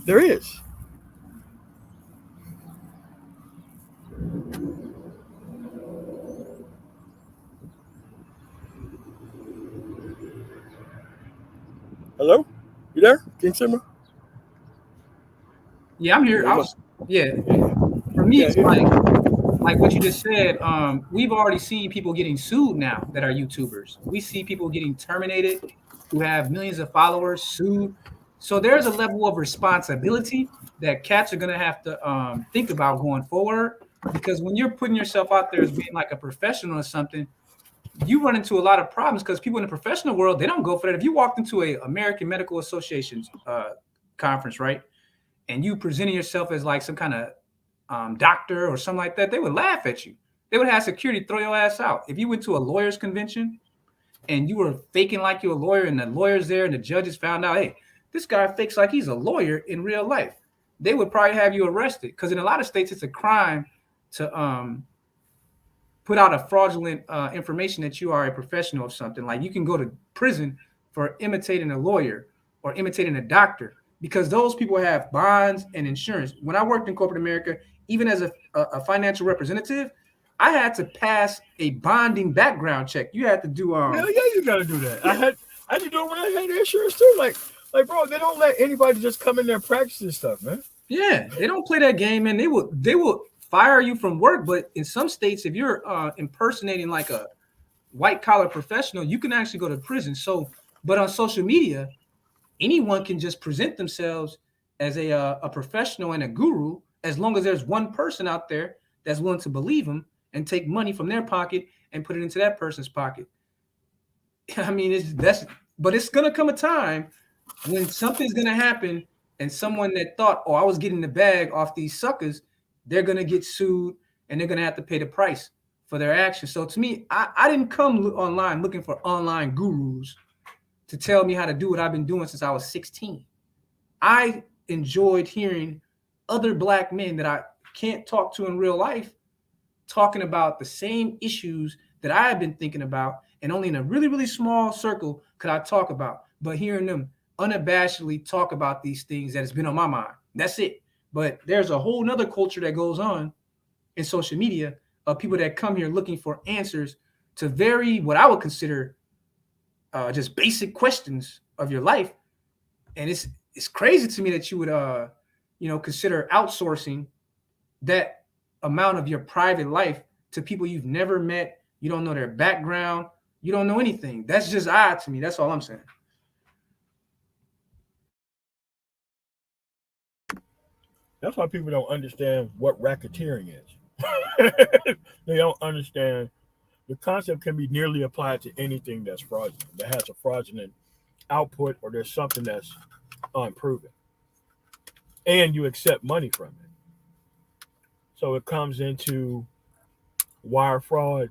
There is. Hello, you there? Can you see me? Yeah, I'm here. Yeah, Yeah, for me, yeah. it's like what you just said. We've already seen people getting sued now that are YouTubers. We see people getting terminated who have millions of followers sued. So there's a level of responsibility that cats are gonna have to think about going forward. Because when you're putting yourself out there as being like a professional or something, you run into a lot of problems because people in the professional world they don't go for that. If you walked into a American Medical Association's conference, right, and you presenting yourself as like some kind of doctor or something like that, they would laugh at you. They would have security throw your ass out. If you went to a lawyer's convention and you were faking like you're a lawyer and the lawyer's there and the judges found out, hey, this guy fakes like he's a lawyer in real life, they would probably have you arrested because in a lot of states it's a crime to put out a fraudulent information that you are a professional of something. Like you can go to prison for imitating a lawyer or imitating a doctor because those people have bonds and insurance. When I worked in corporate America, even as a financial representative, I had to pass a bonding background check. You had to do Hell yeah, you gotta do that. yeah, I had to do it when I had insurance too. Bro, they don't let anybody just come in there and practice this stuff, man. yeah, they don't play that game, and they will fire you from work. But in some states, if you're impersonating like a white collar professional, you can actually go to prison. So, but on social media, anyone can just present themselves as a professional and a guru as long as there's one person out there that's willing to believe them and take money from their pocket and put it into that person's pocket. I mean, but it's gonna come a time when something's gonna happen and someone that thought, oh, I was getting the bag off these suckers, they're gonna get sued and they're gonna have to pay the price for their actions. So to me, I didn't come online looking for online gurus to tell me how to do what I've been doing since I was 16. I enjoyed hearing other black men that I can't talk to in real life talking about the same issues that I have been thinking about, and only in a really, really small circle could I talk about. But hearing them unabashedly talk about these things that has been on my mind. That's it. But there's a whole nother culture that goes on in social media of people that come here looking for answers to very what I would consider just basic questions of your life, and it's crazy to me that you would consider outsourcing that amount of your private life to people you've never met. You don't know their background. You don't know anything. That's just odd to me. That's all I'm saying. That's why people don't understand what racketeering is. They don't understand the concept can be nearly applied to anything that's fraudulent, that has a fraudulent output, or there's something that's unproven, and you accept money from it. So it comes into wire fraud,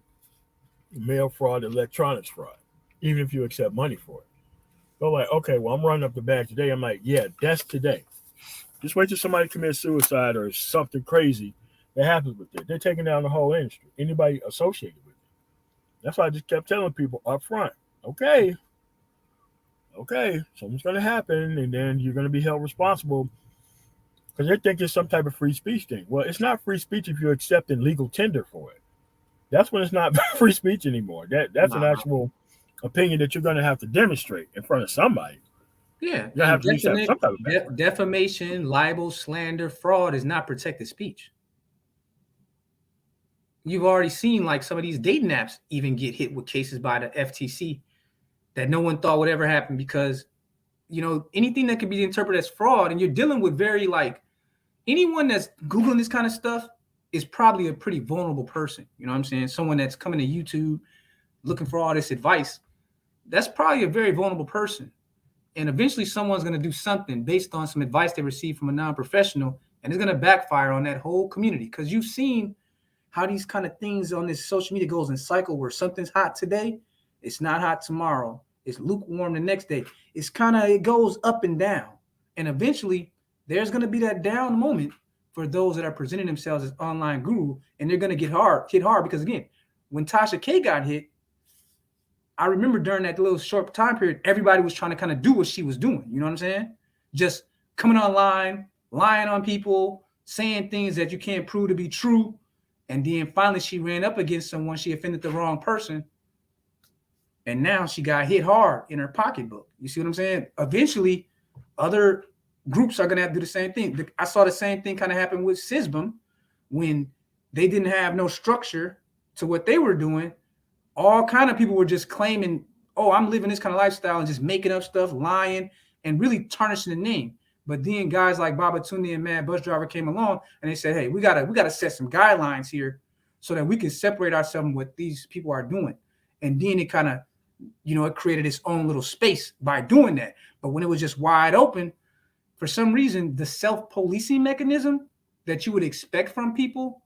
mail fraud, electronics fraud, even if you accept money for it. They're like, okay, well, I'm running up the bag today. I'm like, yeah, that's today. Just wait till somebody commits suicide or something crazy that happens with it. They're taking down the whole industry, anybody associated with it. That's why I just kept telling people up front, okay, okay, something's going to happen, and then you're going to be held responsible because they think it's some type of free speech thing. Well, it's not free speech if you're accepting legal tender for it. That's when it's not free speech anymore. That's an Nah. actual opinion that you're going to have to demonstrate in front of somebody. Yeah, You're going to have and to at least have some type of background. defamation, libel, slander, fraud is not protected speech. You've already seen like some of these dating apps even get hit with cases by the FTC that no one thought would ever happen because anything that can be interpreted as fraud, and you're dealing with very like anyone that's googling this kind of stuff is probably a pretty vulnerable person. You know what I'm saying? Someone that's coming to YouTube looking for all this advice, that's probably a very vulnerable person. And eventually someone's going to do something based on some advice they received from a non-professional, and it's going to backfire on that whole community because you've seen how these kind of things on this social media goes in cycle where something's hot today, it's not hot tomorrow, it's lukewarm the next day. It goes up and down, and eventually there's going to be that down moment for those that are presenting themselves as online guru, and they're going to hit hard because again, when Tasha K got hit, I remember during that little short time period, everybody was trying to kind of do what she was doing. You know what I'm saying? Just coming online, lying on people, saying things that you can't prove to be true. And then finally she ran up against someone, she offended the wrong person. And now she got hit hard in her pocketbook. You see what I'm saying? Eventually, other groups are going to have to do the same thing. I saw the same thing kind of happen with SISBM when they didn't have no structure to what they were doing. All kind of people were just claiming, oh, I'm living this kind of lifestyle and just making up stuff, lying, and really tarnishing the name. But then guys like Baba Tundi and Mad Bus Driver came along and they said, hey, we gotta set some guidelines here so that we can separate ourselves from what these people are doing. And then it kind of, it created its own little space by doing that. But when it was just wide open, for some reason, the self-policing mechanism that you would expect from people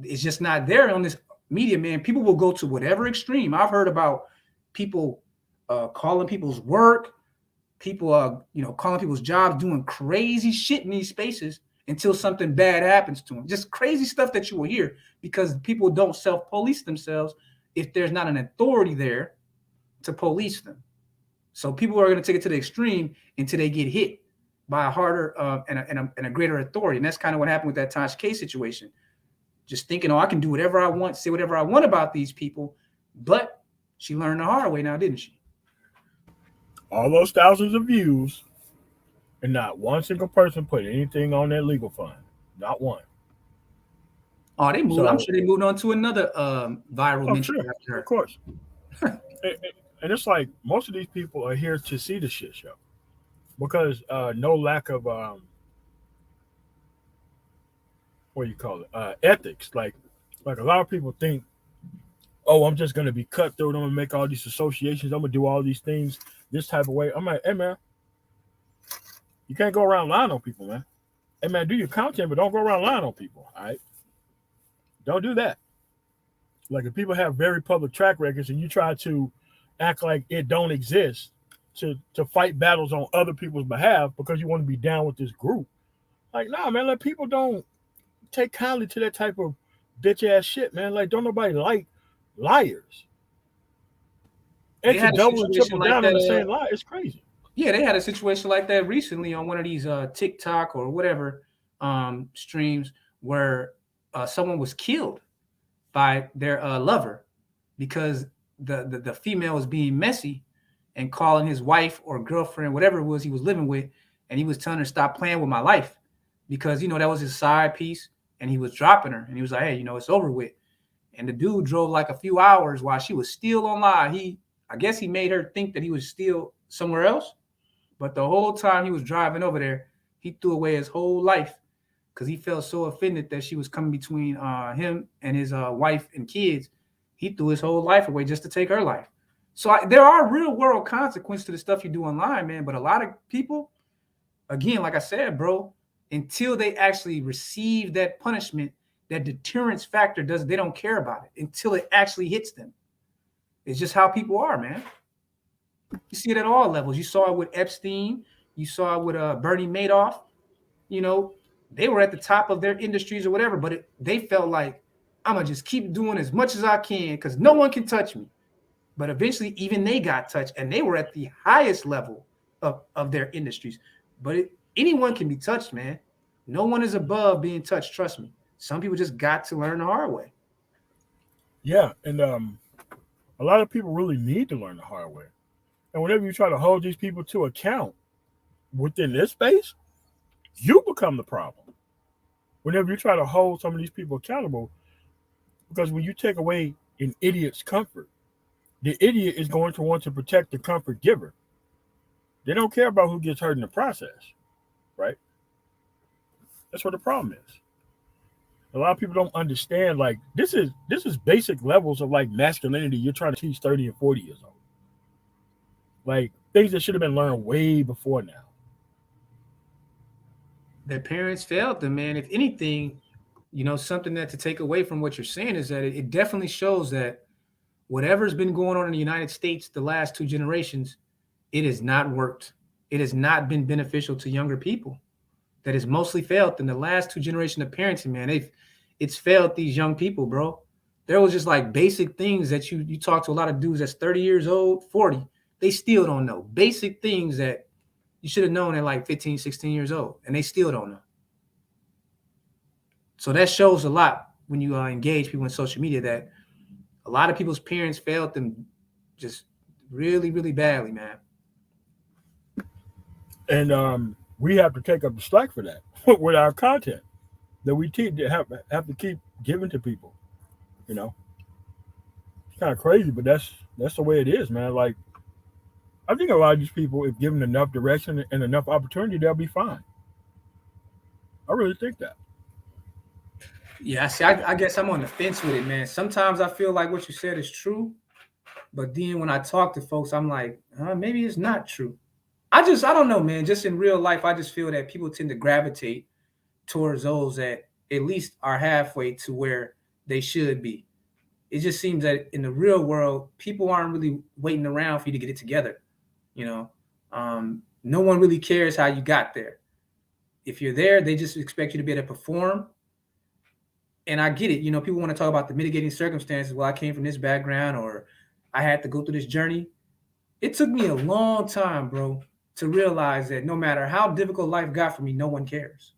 is just not there on this media, man. People will go to whatever extreme. I've heard about people calling people's work, people calling people's jobs, doing crazy shit in these spaces until something bad happens to them. Just crazy stuff that you will hear because people don't self-police themselves if there's not an authority there to police them. So people are going to take it to the extreme until they get hit by a harder and a greater authority. And that's kind of what happened with that Tosh K situation. Just thinking, oh, I can do whatever I want, say whatever I want about these people. But she learned the hard way now, didn't she? All those thousands of views, and not one single person put anything on that legal fund. Not one. Oh, they moved. I'm So, sure they moved on to another viral oh, mention sure, after of her. course. And it's like most of these people are here to see the shit show because no lack of what do you call it, ethics. Like a lot of people think, oh, I'm just gonna be cutthroat. I'm gonna make all these associations. I'm gonna do all these things this type of way. I'm like, hey man, you can't go around lying on people, man. Hey man, do your content, but don't go around lying on people. All right, don't do that. Like if people have very public track records and you try to act like it don't exist to fight battles on other people's behalf because you want to be down with this group. Like, nah, man, like people don't take kindly to that type of bitch ass shit, man. Like, don't nobody like liars. They And to had a double and situation triple like down that. on the same lie, it's crazy. Yeah, they had a situation like that recently on one of these TikTok or whatever streams where someone was killed by their lover because the female was being messy and calling his wife or girlfriend, whatever it was he was living with, and he was telling her stop playing with my life because that was his side piece, and he was dropping her, and he was like, hey, it's over with. And the dude drove like a few hours while she was still online. I guess he made her think that he was still somewhere else, but the whole time he was driving over there, he threw away his whole life because he felt so offended that she was coming between him and his wife and kids. He threw his whole life away just to take her life. So there are real world consequences to the stuff you do online, man. But a lot of people, Again, like I said, bro, until they actually receive that punishment, that deterrence factor does they don't care about it until it actually hits them. It's just how people are, man. You see it at all levels. You saw it with Epstein. You saw it with Bernie Madoff. You know, they were at the top of their industries or whatever, but they felt like I'm gonna just keep doing as much as I can because no one can touch me. But eventually, even they got touched, and they were at the highest level of their industries. But anyone can be touched, man. No one is above being touched. Trust me. Some people just got to learn the hard way. Yeah, and a lot of people really need to learn the hard way. And whenever you try to hold these people to account within this space, you become the problem. Whenever you try to hold some of these people accountable, because when you take away an idiot's comfort, the idiot is going to want to protect the comfort giver. They don't care about who gets hurt in the process, right? That's what the problem is. A lot of people don't understand. Like this is basic levels of like masculinity. You're trying to teach 30 and 40 years old. Like things that should have been learned way before now. Their parents failed them, man. If anything, something that to take away from what you're saying is that it definitely shows that whatever's been going on in the United States the last two generations, it has not worked. It has not been beneficial to younger people. That has mostly failed in the last two generations of parenting, man. It's failed these young people, bro. There was just like basic things that you talk to a lot of dudes that's 30 years old, 40, they still don't know. Basic things that you should have known at like 15, 16 years old, and they still don't know. So that shows a lot when you engage people in social media that a lot of people's parents failed them just really, really badly, man. And we have to take up the slack for that with our content that we have to keep giving to people. You know, it's kind of crazy, but that's the way it is, man. Like I think a lot of these people, if given enough direction and enough opportunity, they'll be fine. I really think that. Yeah, see, I guess I'm on the fence with it, man. Sometimes I feel like what you said is true, but then when I talk to folks, I'm like, maybe it's not true. I don't know, man. Just in real life, I just feel that people tend to gravitate towards those that at least are halfway to where they should be. It just seems that in the real world, people aren't really waiting around for you to get it together. You know, no one really cares how you got there. If you're there, they just expect you to be able to perform. And I get it. People want to talk about the mitigating circumstances. Well, I came from this background, or I had to go through this journey. It took me a long time, bro, to realize that no matter how difficult life got for me, no one cares.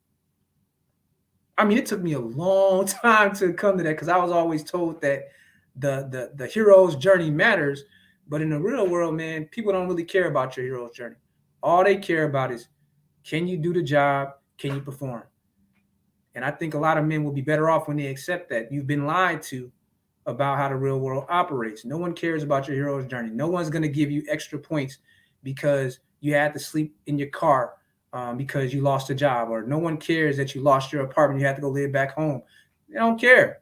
I mean, it took me a long time to come to that because I was always told that the hero's journey matters, but in the real world, man, people don't really care about your hero's journey. All they care about is can you do the job? Can you perform? And I think a lot of men will be better off when they accept that you've been lied to about how the real world operates. No one cares about your hero's journey. No one's going to give you extra points because you had to sleep in your car because you lost a job, or no one cares that you lost your apartment. You had to go live back home. They don't care.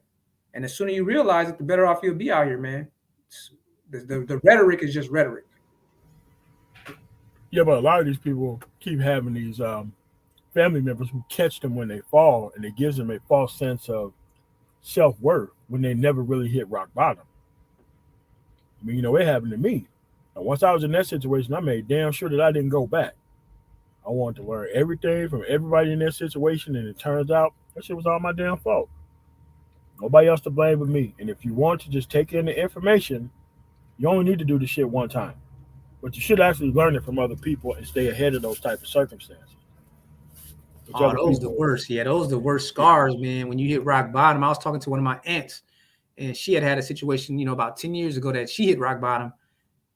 And the sooner you realize it, the better off you'll be out here, man. The rhetoric is just rhetoric. Yeah, but a lot of these people keep having these family members who catch them when they fall, and it gives them a false sense of self worth when they never really hit rock bottom. I mean, it happened to me. And once I was in that situation, I made damn sure that I didn't go back. I wanted to learn everything from everybody in that situation, and it turns out that shit was all my damn fault. Nobody else to blame but me. And if you want to just take in the information, you only need to do the shit one time. But you should actually learn it from other people and stay ahead of those type of circumstances. Which Oh, other those the people, worst. Yeah, those the worst yeah, scars, man. When you hit rock bottom, I was talking to one of my aunts, and she had a situation, about 10 years ago that she hit rock bottom,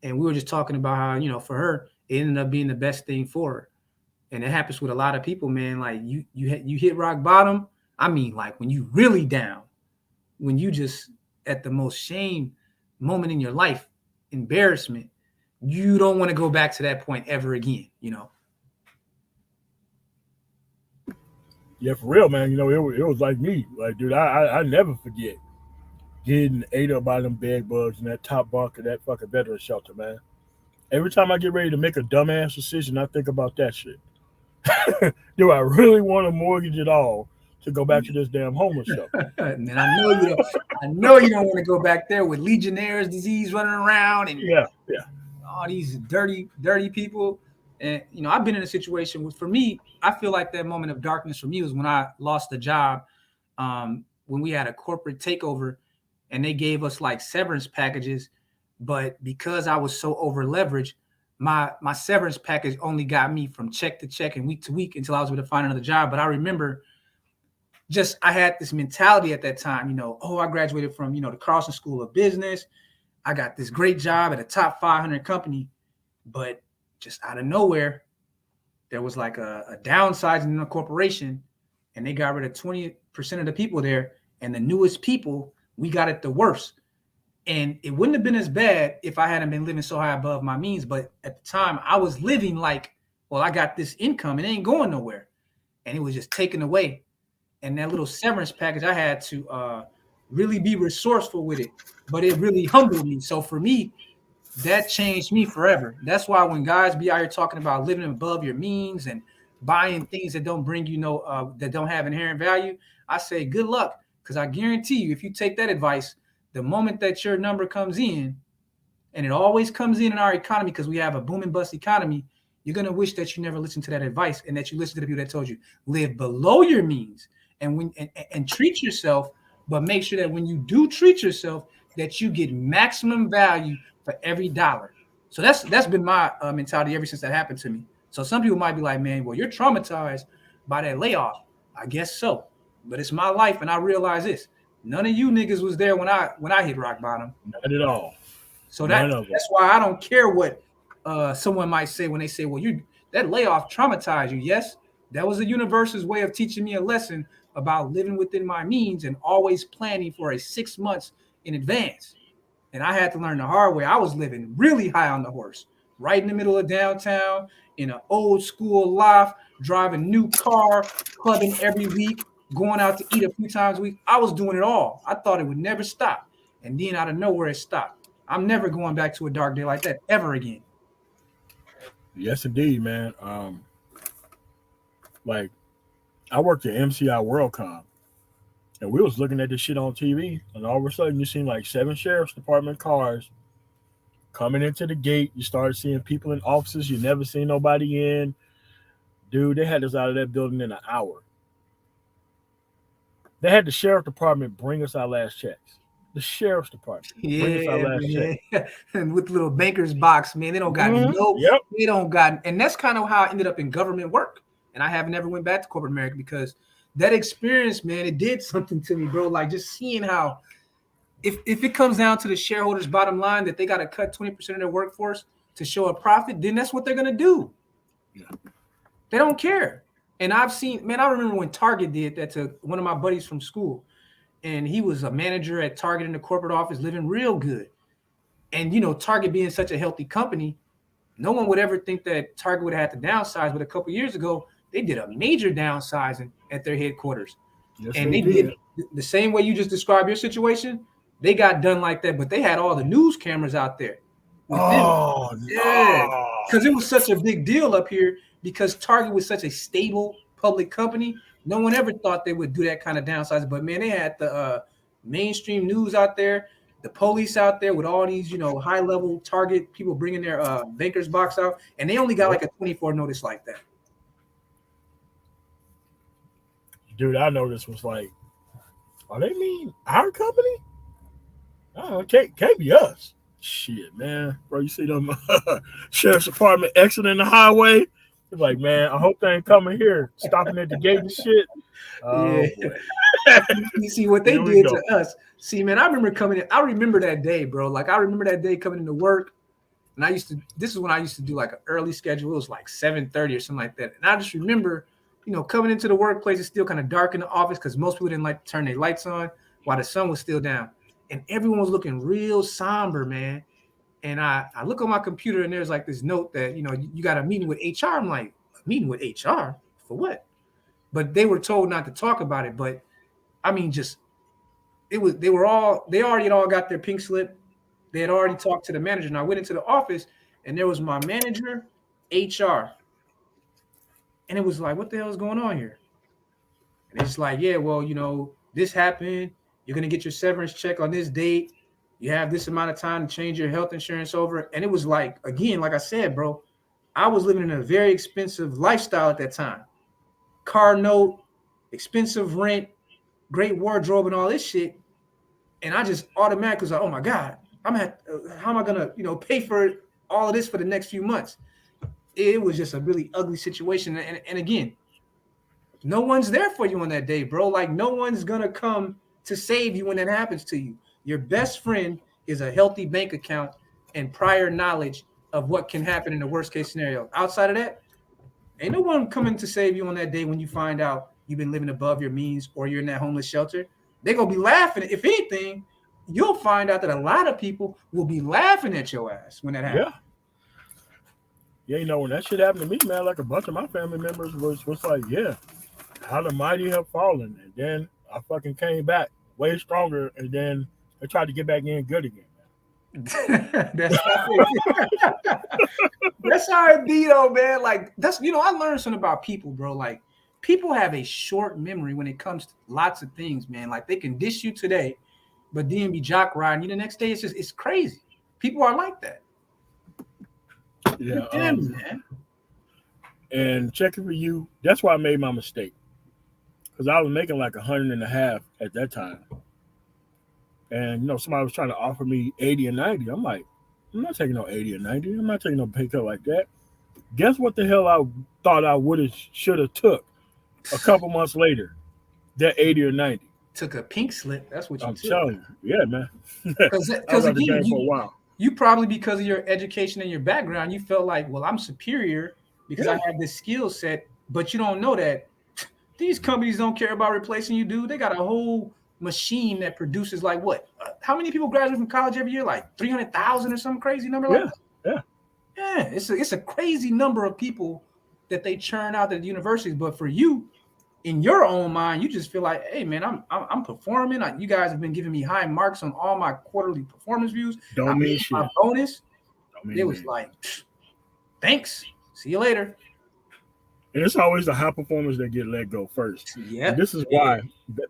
and we were just talking about how, for her, it ended up being the best thing for her. And it happens with a lot of people, man. Like you hit rock bottom. I mean, like when you really down, when you just at the most shame moment in your life, embarrassment, you don't want to go back to that point ever again. yeah, for real, man. It was like me. Like, dude, I never forget getting ate up by them bed bugs in that top bunk of that fucking veteran shelter, man. Every time I get ready to make a dumbass decision, I think about that shit. Do I really want to mortgage it all to go back to this damn homeless shelter? Man, I know you don't. I know you don't want to go back there with Legionnaire's disease running around and Yeah, yeah. all these dirty, dirty people. And I've been in a situation with. For me, I feel like that moment of darkness for me was when I lost a job. When we had a corporate takeover, and they gave us like severance packages, but because I was so over leveraged, my severance package only got me from check to check and week to week until I was able to find another job. But I remember just I had this mentality at that time, oh, I graduated from, the Carlson School of Business. I got this great job at a top 500 company, but just out of nowhere, there was like a downsizing in the corporation, and they got rid of 20% of the people there. And the newest people, we got it the worst. And it wouldn't have been as bad if I hadn't been living so high above my means. But at the time, I was living like, well, I got this income, it ain't going nowhere. And it was just taken away. And that little severance package, I had to really be resourceful with it, but it really humbled me. So for me, that changed me forever. That's why when guys be out here talking about living above your means and buying things that don't bring you that don't have inherent value, I say good luck, because I guarantee you, if you take that advice, the moment that your number comes in, and it always comes in our economy because we have a boom and bust economy, you're gonna wish that you never listened to that advice and that you listened to the people that told you live below your means and treat yourself, but make sure that when you do treat yourself, that you get maximum value for every dollar. So that's been my mentality ever since that happened to me. So some people might be like, man, well, you're traumatized by that layoff. I guess so, but it's my life, and I realize this: none of you niggas was there when I hit rock bottom. Not at all. So None of that's us. why I don't care what someone might say when they say, "Well, you that layoff traumatized you." Yes, that was the universe's way of teaching me a lesson about living within my means and always planning for a 6 months in advance. And I had to learn the hard way. I was living really high on the horse, right in the middle of downtown, in an old school loft, driving new car, clubbing every week, going out to eat a few times a week. I was doing it all. I thought it would never stop. And then out of nowhere, it stopped. I'm never going back to a dark day like that ever again. Yes, indeed, man. Like I worked at MCI WorldCom, and we was looking at this shit on TV, and all of a sudden you seen like 7 sheriff's department cars coming into the gate. You started seeing people in offices you never seen nobody in. Dude, they had us out of that building in an hour. They had the sheriff department bring us our last checks. The sheriff's department bring us our Yeah, last check. man. And with the little banker's box, man, Yep. they don't got, and that's kind of how I ended up in government work. And I haven't ever went back to corporate America because that experience, man, it did something to me, bro. Like just seeing how if it comes down to the shareholders' bottom line that they got to cut 20% of their workforce to show a profit, then that's what they're gonna do. Yeah. They don't care. And I've seen, man, I remember when Target did that to one of my buddies from school, and he was a manager at Target in the corporate office, living real good. And Target being such a healthy company, no one would ever think that Target would have had to downsize. But a couple years ago, they did a major downsizing at their headquarters, Yes, and they they did. did the same way you just described your situation. They got done like that, but they had all the news cameras out there with them. Oh Yeah, no. because it was such a big deal up here because Target was such a stable public company. No one ever thought they would do that kind of downsizing. But man, they had the mainstream news out there, the police out there with all these, high level Target people bringing their bankers box out, and they only got Yep. like a 24 notice like that. Dude, I know this was like, oh, they mean our company? Oh, can't be us. Shit, man. Bro, you see them sheriff's department exiting the highway? It's like, man, I hope they ain't coming here, stopping at the gate and shit. Yeah. Oh boy. You see what they Here we did go. to us. See, man, I remember coming in. I remember that day, bro. Like I remember that day coming into work. And I used to, this is when I used to do like an early schedule. It was like 7:30 or something like that. And I just remember, coming into the workplace, it's still kind of dark in the office because most people didn't like to turn their lights on while the sun was still down. And everyone was looking real somber, man. And I look on my computer and there's like this note that, you got a meeting with HR. I'm like, a meeting with HR? For what? But they were told not to talk about it. But I mean, just they already had all got their pink slip. They had already talked to the manager. And I went into the office and there was my manager, HR, And it was like, what the hell is going on here? And it's like, yeah, well, this happened. You're gonna get your severance check on this date. You have this amount of time to change your health insurance over. And it was like, again, like I said, bro, I was living in a very expensive lifestyle at that time. Car note, expensive rent, great wardrobe, and all this shit. And I just automatically was like, oh my God, how am I gonna, pay for all of this for the next few months? It was just a really ugly situation. And again, no one's there for you on that day, bro. Like, no one's gonna come to save you when that happens to you. Your best friend is a healthy bank account and prior knowledge of what can happen in the worst case scenario. Outside of that, ain't no one coming to save you on that day when you find out you've been living above your means or you're in that homeless shelter. They're gonna be laughing. If anything, you'll find out that a lot of people will be laughing at your ass when that happens. Yeah. Yeah, when that shit happened to me, man, like a bunch of my family members was like, yeah, how the mighty have fallen. And then I fucking came back way stronger, and then I tried to get back in good again. That's how it, that's how it be though, man. Like that's I learned something about people, bro. Like people have a short memory when it comes to lots of things, man. Like they can dish you today, but then be jock riding you the next day. It's crazy. People are like that. Yeah. Damn, man. And checking for you, that's why I made my mistake. Because I was making like 100.5 at that time. And somebody was trying to offer me 80 and 90. I'm like, I'm not taking no 80 and 90. I'm not taking no pay cut like that. Guess what the hell I thought I would have should have took a couple months later? That 80 or 90. Took a pink slip. That's what you I'm took. telling you. Yeah, man. I Because was at the again, game for a while. you probably, because of your education and your background, you felt like, well, I'm superior because I Yeah. have this skill set, but you don't know that these companies don't care about replacing you, dude. They got a whole machine that produces like what? How many people graduate from college every year? Like 300,000 or some crazy number like Yeah. that? Yeah. Yeah, it's a crazy number of people that they churn out at the universities. But for you, in your own mind, you just feel like, hey, man, I'm performing. You guys have been giving me high marks on all my quarterly performance views. I Don't mean made my shit. bonus. Don't mean It was man. like, thanks. See you later. And it's always the high performers that get let go first. And Yeah. this is Yeah. why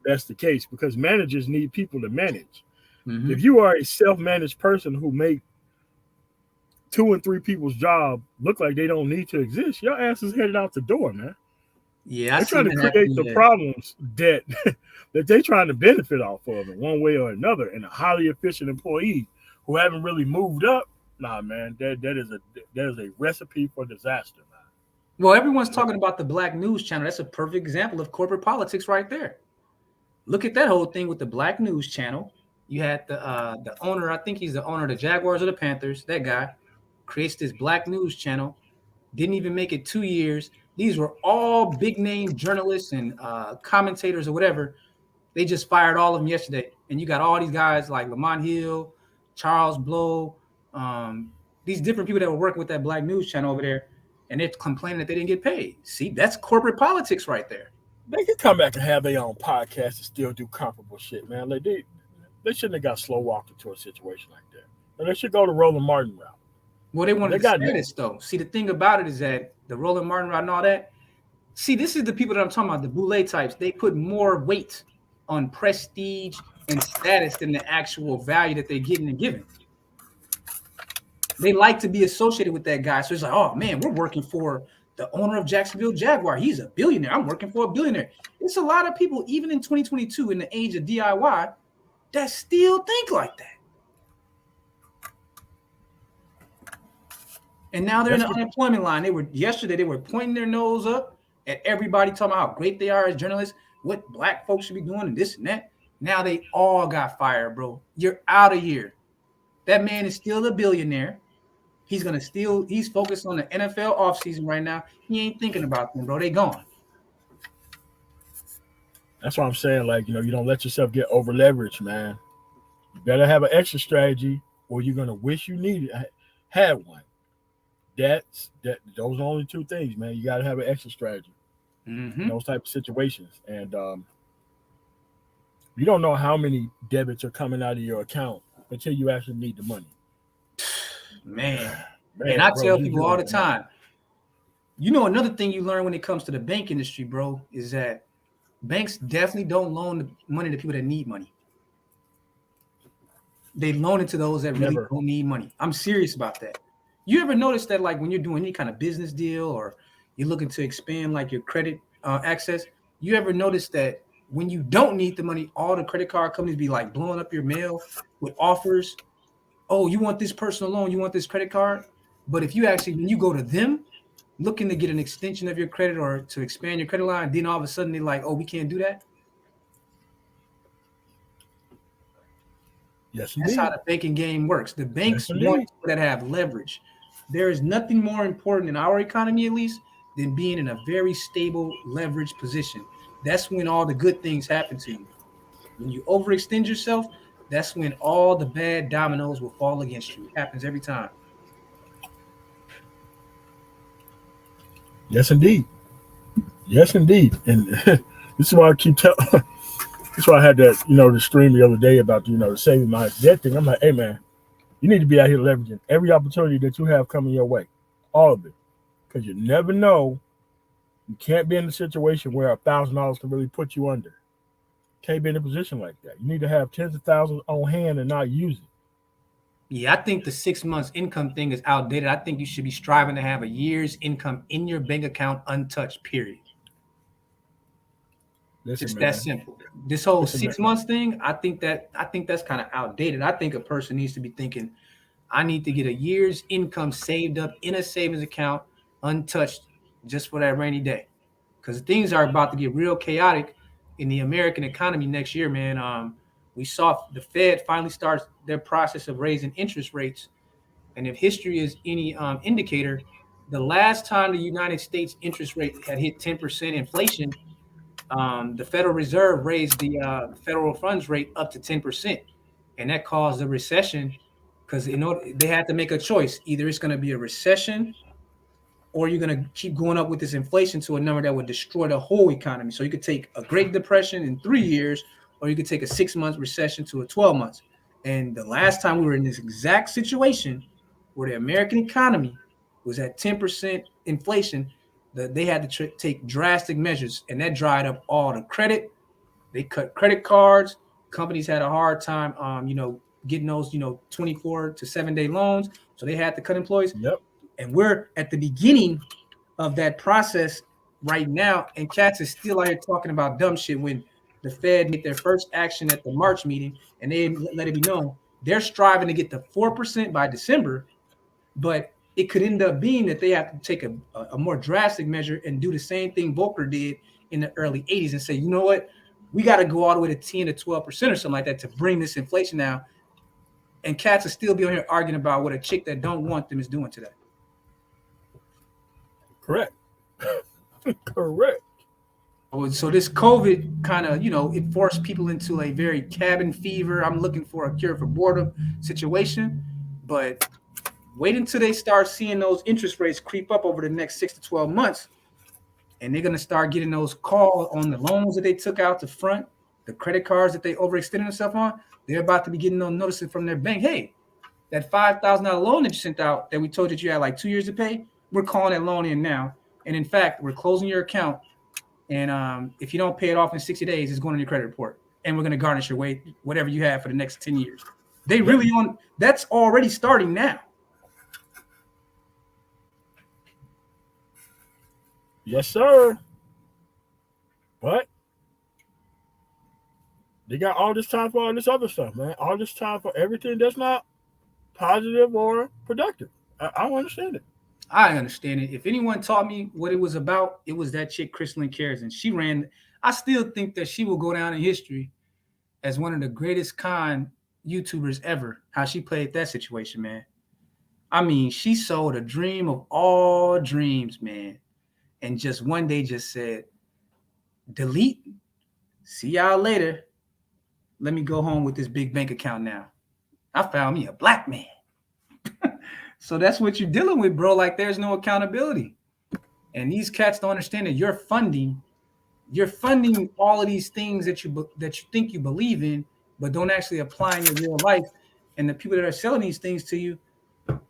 that's the case, because managers need people to manage. Mm-hmm. If you are a self-managed person who make 2 and 3 people's job look like they don't need to exist, your ass is headed out the door, man. Yeah, I They're trying seen to that happen. create the Yeah. problems that that they're trying to benefit off of in one way or another. And a highly efficient employee who haven't really moved up, nah, man, that is a recipe for disaster, Well, everyone's man. talking about the Black News Channel. That's a perfect example of corporate politics right there. Look at that whole thing with the Black News Channel. You had the owner, I think he's the owner of the Jaguars or the Panthers. That guy creates this Black News Channel. Didn't even make it 2 years. These were all big name journalists and commentators or whatever. They just fired all of them yesterday. And you got all these guys like Lamont Hill, Charles Blow, these different people that were working with that Black News Channel over there. And they're complaining that they didn't get paid. See, that's corporate politics right there. They can come back and have their own podcast and still do comparable shit, man. Like they shouldn't have got slow walked into a situation like that. And they should go to Roland Martin route. Well, they wanted They the got status, though. See, the thing about it is that the Roland Martin route and all that, see, this is the people that I'm talking about, the boule types. They put more weight on prestige and status than the actual value that they're getting and giving. They like to be associated with that guy. So it's like, oh man, we're working for the owner of Jacksonville Jaguar. He's a billionaire. I'm working for a billionaire. It's a lot of people, even in 2022, in the age of DIY, that still think like that. And now they're in the unemployment line. Yesterday they were pointing their nose up at everybody, talking about how great they are as journalists, what black folks should be doing, and this and that. Now they all got fired, bro. You're out of here. That man is still a billionaire. He's focused on the NFL offseason right now. He ain't thinking about them, bro. They gone. That's what I'm saying. Like, you don't let yourself get over leveraged, man. You better have an exit strategy, or you're gonna wish you had one. Those are the only two things, man. You gotta have an exit strategy in those type of situations. And you don't know how many debits are coming out of your account until you actually need the money. Man, Man, and I bro, tell you people all the don't know. time, Another thing you learn when it comes to the bank industry, bro, is that banks definitely don't loan the money to people that need money. They loan it to those that really Never. don't need money. I'm serious about that. You ever notice that, like, when you're doing any kind of business deal or you're looking to expand like your credit access, you ever notice that when you don't need the money, all the credit card companies be like blowing up your mail with offers. Oh, you want this personal loan? You want this credit card? But if you actually, when you go to them looking to get an extension of your credit or to expand your credit line, then all of a sudden they're like, oh, we can't do that. Yes, That's how indeed. the banking game works. The Yes, banks want indeed. people that have leverage. There is nothing more important in our economy, at least, than being in a very stable leverage position. That's when all the good things happen to you. When you overextend yourself, that's when all the bad dominoes will fall against you. It happens every time. Yes, indeed. Yes, indeed. And this is why I keep telling. That's why I had that, the stream the other day about, the saving my debt thing. I'm like, hey, man, you need to be out here leveraging every opportunity that you have coming your way, all of it, because you never know. You can't be in a situation where $1,000 can really put you under. Can't be in a position like that. You need to have tens of thousands on hand and not use it. Yeah, I think the 6 months income thing is outdated. I think you should be striving to have a year's income in your bank account untouched, period. Listen, Just that man. simple. This whole Listen, man. 6 months thing, I think that's kind of outdated. I think a person needs to be thinking, I need to get a year's income saved up in a savings account, untouched, just for that rainy day. Because things are about to get real chaotic in the American economy next year, man. We saw the Fed finally starts their process of raising interest rates, and if history is any indicator, the last time the United States interest rate had hit 10% inflation, the Federal Reserve raised the federal funds rate up to 10%, and that caused a recession because they had to make a choice. Either it's going to be a recession or you're going to keep going up with this inflation to a number that would destroy the whole economy. So you could take a Great Depression in 3 years, or you could take a 6 month recession to a 12 months. And the last time we were in this exact situation where the American economy was at 10% inflation, they had to take drastic measures, and that dried up all the credit. They cut credit cards. Companies had a hard time, getting those, 24 to 7 day loans. So they had to cut employees, Yep. and we're at the beginning of that process right now. And cats is still out here talking about dumb shit when the Fed made their first action at the March meeting, and they let it be known they're striving to get to 4% by December, but it could end up being that they have to take a more drastic measure and do the same thing Volcker did in the early 80s and say, you know what, we got to go all the way to 10 to 12% or something like that to bring this inflation down. And cats will still be on here arguing about what a chick that don't want them is doing today. Correct. Correct. So this COVID kind of, it forced people into a very cabin fever. I'm looking for a cure for boredom situation, but wait until they start seeing those interest rates creep up over the next 6 to 12 months, and they're gonna start getting those calls on the loans that they took out the front, the credit cards that they overextended themselves on. They're about to be getting those notices from their bank. Hey, that $5,000 loan that you sent out that we told you that you had like 2 years to pay, we're calling that loan in now, and in fact, we're closing your account. And if you don't pay it off in 60 days, it's going on your credit report. And we're going to garnish your weight, whatever you have for the next 10 years. They Yep. really that's already starting now. Yes, sir. But they got all this time for all this other stuff, man. All this time for everything that's not positive or productive. I don't understand it. I understand it. If anyone taught me what it was about, it was that chick, Crystalline Cares. And she ran, I still think that she will go down in history as one of the greatest con YouTubers ever. How she played that situation, man. I mean, she sold a dream of all dreams, man. And just one day just said, delete, see y'all later. Let me go home with this big bank account now. I found me a black man. So that's what you're dealing with, bro. Like, there's no accountability. And these cats don't understand that you're funding all of these things that you think you believe in, but don't actually apply in your real life. And the people that are selling these things to you,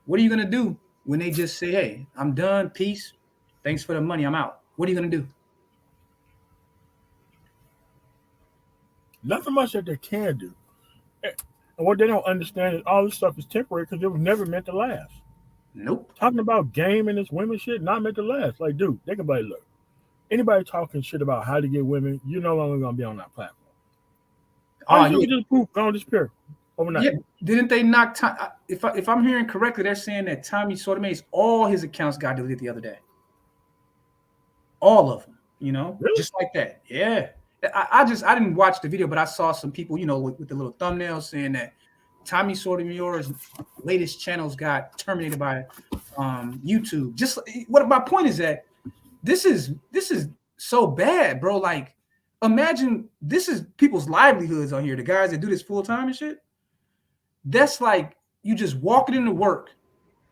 what are you gonna do when they just say, "Hey, I'm done, peace"? Thanks for the money. I'm out. What are you gonna do? Nothing much that they can do. And what they don't understand is all this stuff is temporary because it was never meant to last. Nope. Talking about game and this women shit, not meant to last. Like, dude, think about it. Look, anybody talking shit about how to get women, you're no longer gonna be on that platform. All Oh you do yeah, is just poof, go and disappear yeah. overnight. Didn't they knock? If I'm hearing correctly, they're saying that Tommy Sotomayor's all his accounts got deleted the other day. All of them. Really? Just like that. Yeah. I didn't watch the video, but I saw some people, with the little thumbnails saying that Tommy Sotomayor's latest channels got terminated by YouTube. Just what my point is that this is so bad, bro. Like, imagine this is people's livelihoods on here. The guys that do this full time and shit. That's like you just walking into work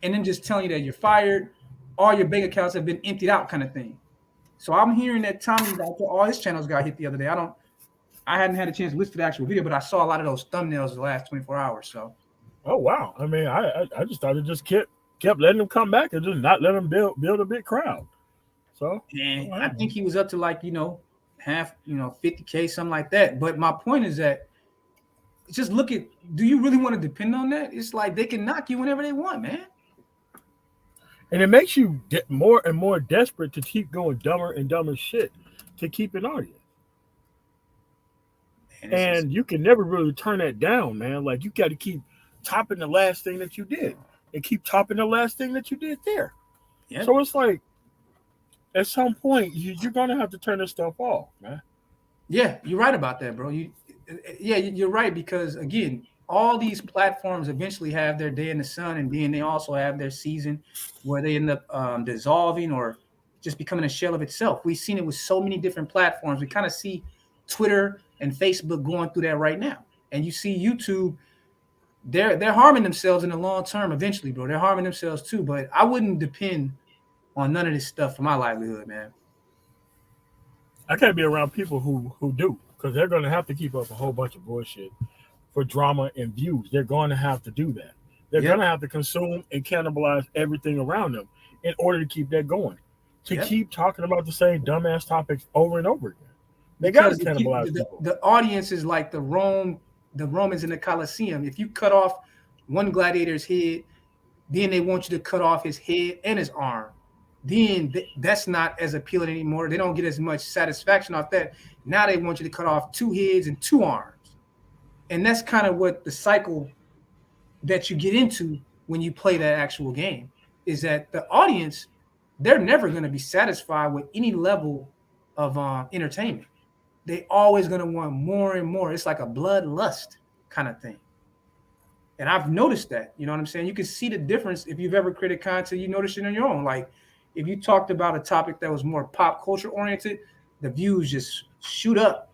and then just telling you that you're fired, all your bank accounts have been emptied out, kind of thing. So I'm hearing that Tommy, like, all his channels got hit the other day. I hadn't had a chance to listen to the actual video, but I saw a lot of those thumbnails the last 24 hours. So Oh wow. I mean, I just thought it just kept letting them come back and just not let them build a big crowd. So and I wow. think he was up to like, half, 50K, something like that. But my point is that just look at, do you really want to depend on that? It's like they can knock you whenever they want, man. And it makes you more and more desperate to keep going dumber and dumber shit to keep an audience. And it's And you can never really turn that down, man. Like you got to keep topping the last thing that you did, and keep topping the last thing that you did there. yeah, So it's like at some point you're gonna have to turn this stuff off, man. yeah, you're right about that, bro. Yeah, you're right, because again, all these platforms eventually have their day in the sun, and then they also have their season where they end up dissolving or just becoming a shell of itself. We've seen it with so many different platforms. We kind of see Twitter and Facebook going through that right now, and you see YouTube. They're harming themselves in the long term. Eventually, bro, they're harming themselves too. But I wouldn't depend on none of this stuff for my livelihood, man. I can't be around people who do because they're gonna have to keep up a whole bunch of bullshit for drama and views. They're going to have to do that. They're Yep, going to have to consume and cannibalize everything around them in order to keep that going. To yep. keep talking about the same dumbass topics over and over again. They got to Because if you, cannibalize people. the audience is like the Romans in the Colosseum. If you cut off one gladiator's head, then they want you to cut off his head and his arm. Then that's not as appealing anymore. They don't get as much satisfaction off that. Now they want you to cut off two heads and two arms. And that's kind of what the cycle that you get into when you play that actual game is that the audience, they're never going to be satisfied with any level of entertainment. They always going to want more and more. It's like a bloodlust kind of thing. And I've noticed that, you know what I'm saying? You can see the difference if you've ever created content, you notice it on your own. Like if you talked about a topic that was more pop culture oriented, the views just shoot up.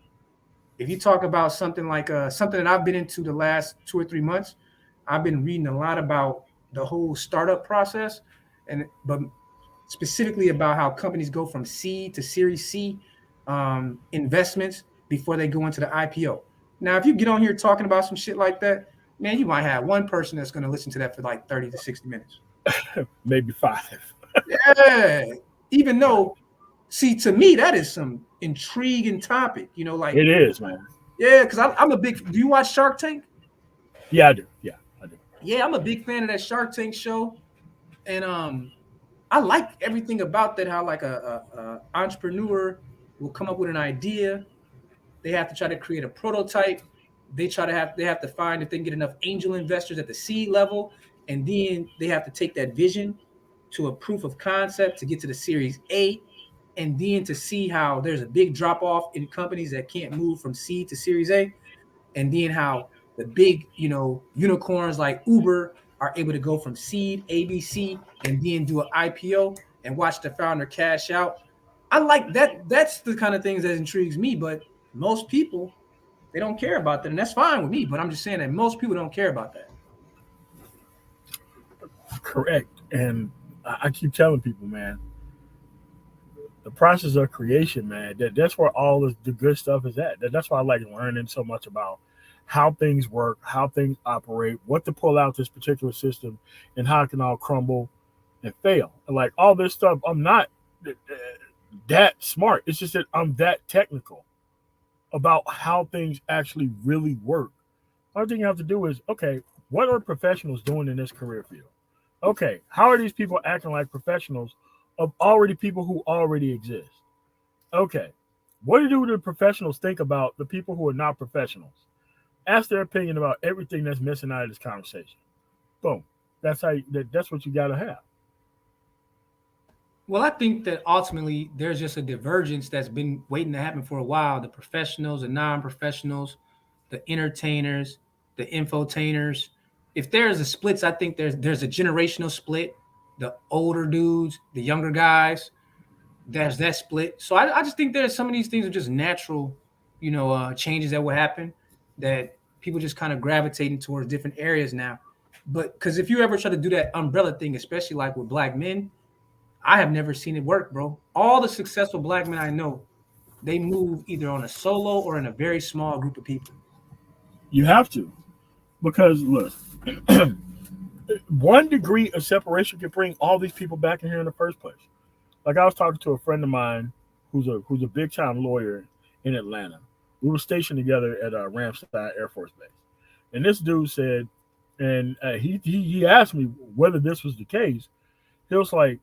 If you talk about something like something that I've been into the last 2 or 3 months, I've been reading a lot about the whole startup process, but specifically about how companies go from seed to Series C investments before they go into the IPO. Now, if you get on here talking about some shit like that, man, you might have one person that's going to listen to that for like 30 to 60 minutes. Maybe five. Yeah. Even though, see, to me, that is some intriguing topic, like, It is, man. yeah, because I'm a big, do you watch Shark Tank? Yeah, I do. Yeah, I do. Yeah, I'm a big fan of that Shark Tank show. And I like everything about that, how like a entrepreneur will come up with an idea. They have to try to create a prototype. They have to find if they can get enough angel investors at the seed level, and then they have to take that vision to a proof of concept to get to the Series A, and then to see how there's a big drop off in companies that can't move from seed to Series A, and then how the big, unicorns like Uber are able to go from seed, ABC, and then do an IPO and watch the founder cash out. I like that. That's the kind of things that intrigues me. But most people, they don't care about that, and that's fine with me. But I'm just saying that most people don't care about that. Correct. And I keep telling people, man, the process of creation, man, that's where all the good stuff is at. That's why I like learning so much about how things work, how things operate, what to pull out this particular system, and how it can all crumble and fail. And like all this stuff, I'm not. that smart. It's just that I'm that technical about how things actually really work. All thing you have to do is, okay, what are professionals doing in this career field? Okay, how are these people acting like professionals of already people who already exist? Okay, what do the professionals think about the people who are not professionals? Ask their opinion about everything that's missing out of this conversation. Boom. That's what you got to have. Well, I think that ultimately there's just a divergence that's been waiting to happen for a while. The professionals, the non-professionals, the entertainers, the infotainers. If there's a splits, I think there's a generational split. The older dudes, the younger guys, there's that split. So I just think there's some of these things are just natural, changes that will happen that people just kind of gravitating towards different areas now. But because if you ever try to do that umbrella thing, especially like with black men, I have never seen it work, bro. All the successful black men I know, they move either on a solo or in a very small group of people. You have to. Because look, 1 degree of separation can bring all these people back in here in the first place. Like I was talking to a friend of mine who's a big time lawyer in Atlanta. We were stationed together at Ramstein Air Force Base, and this dude said, and he asked me whether this was the case. He was like,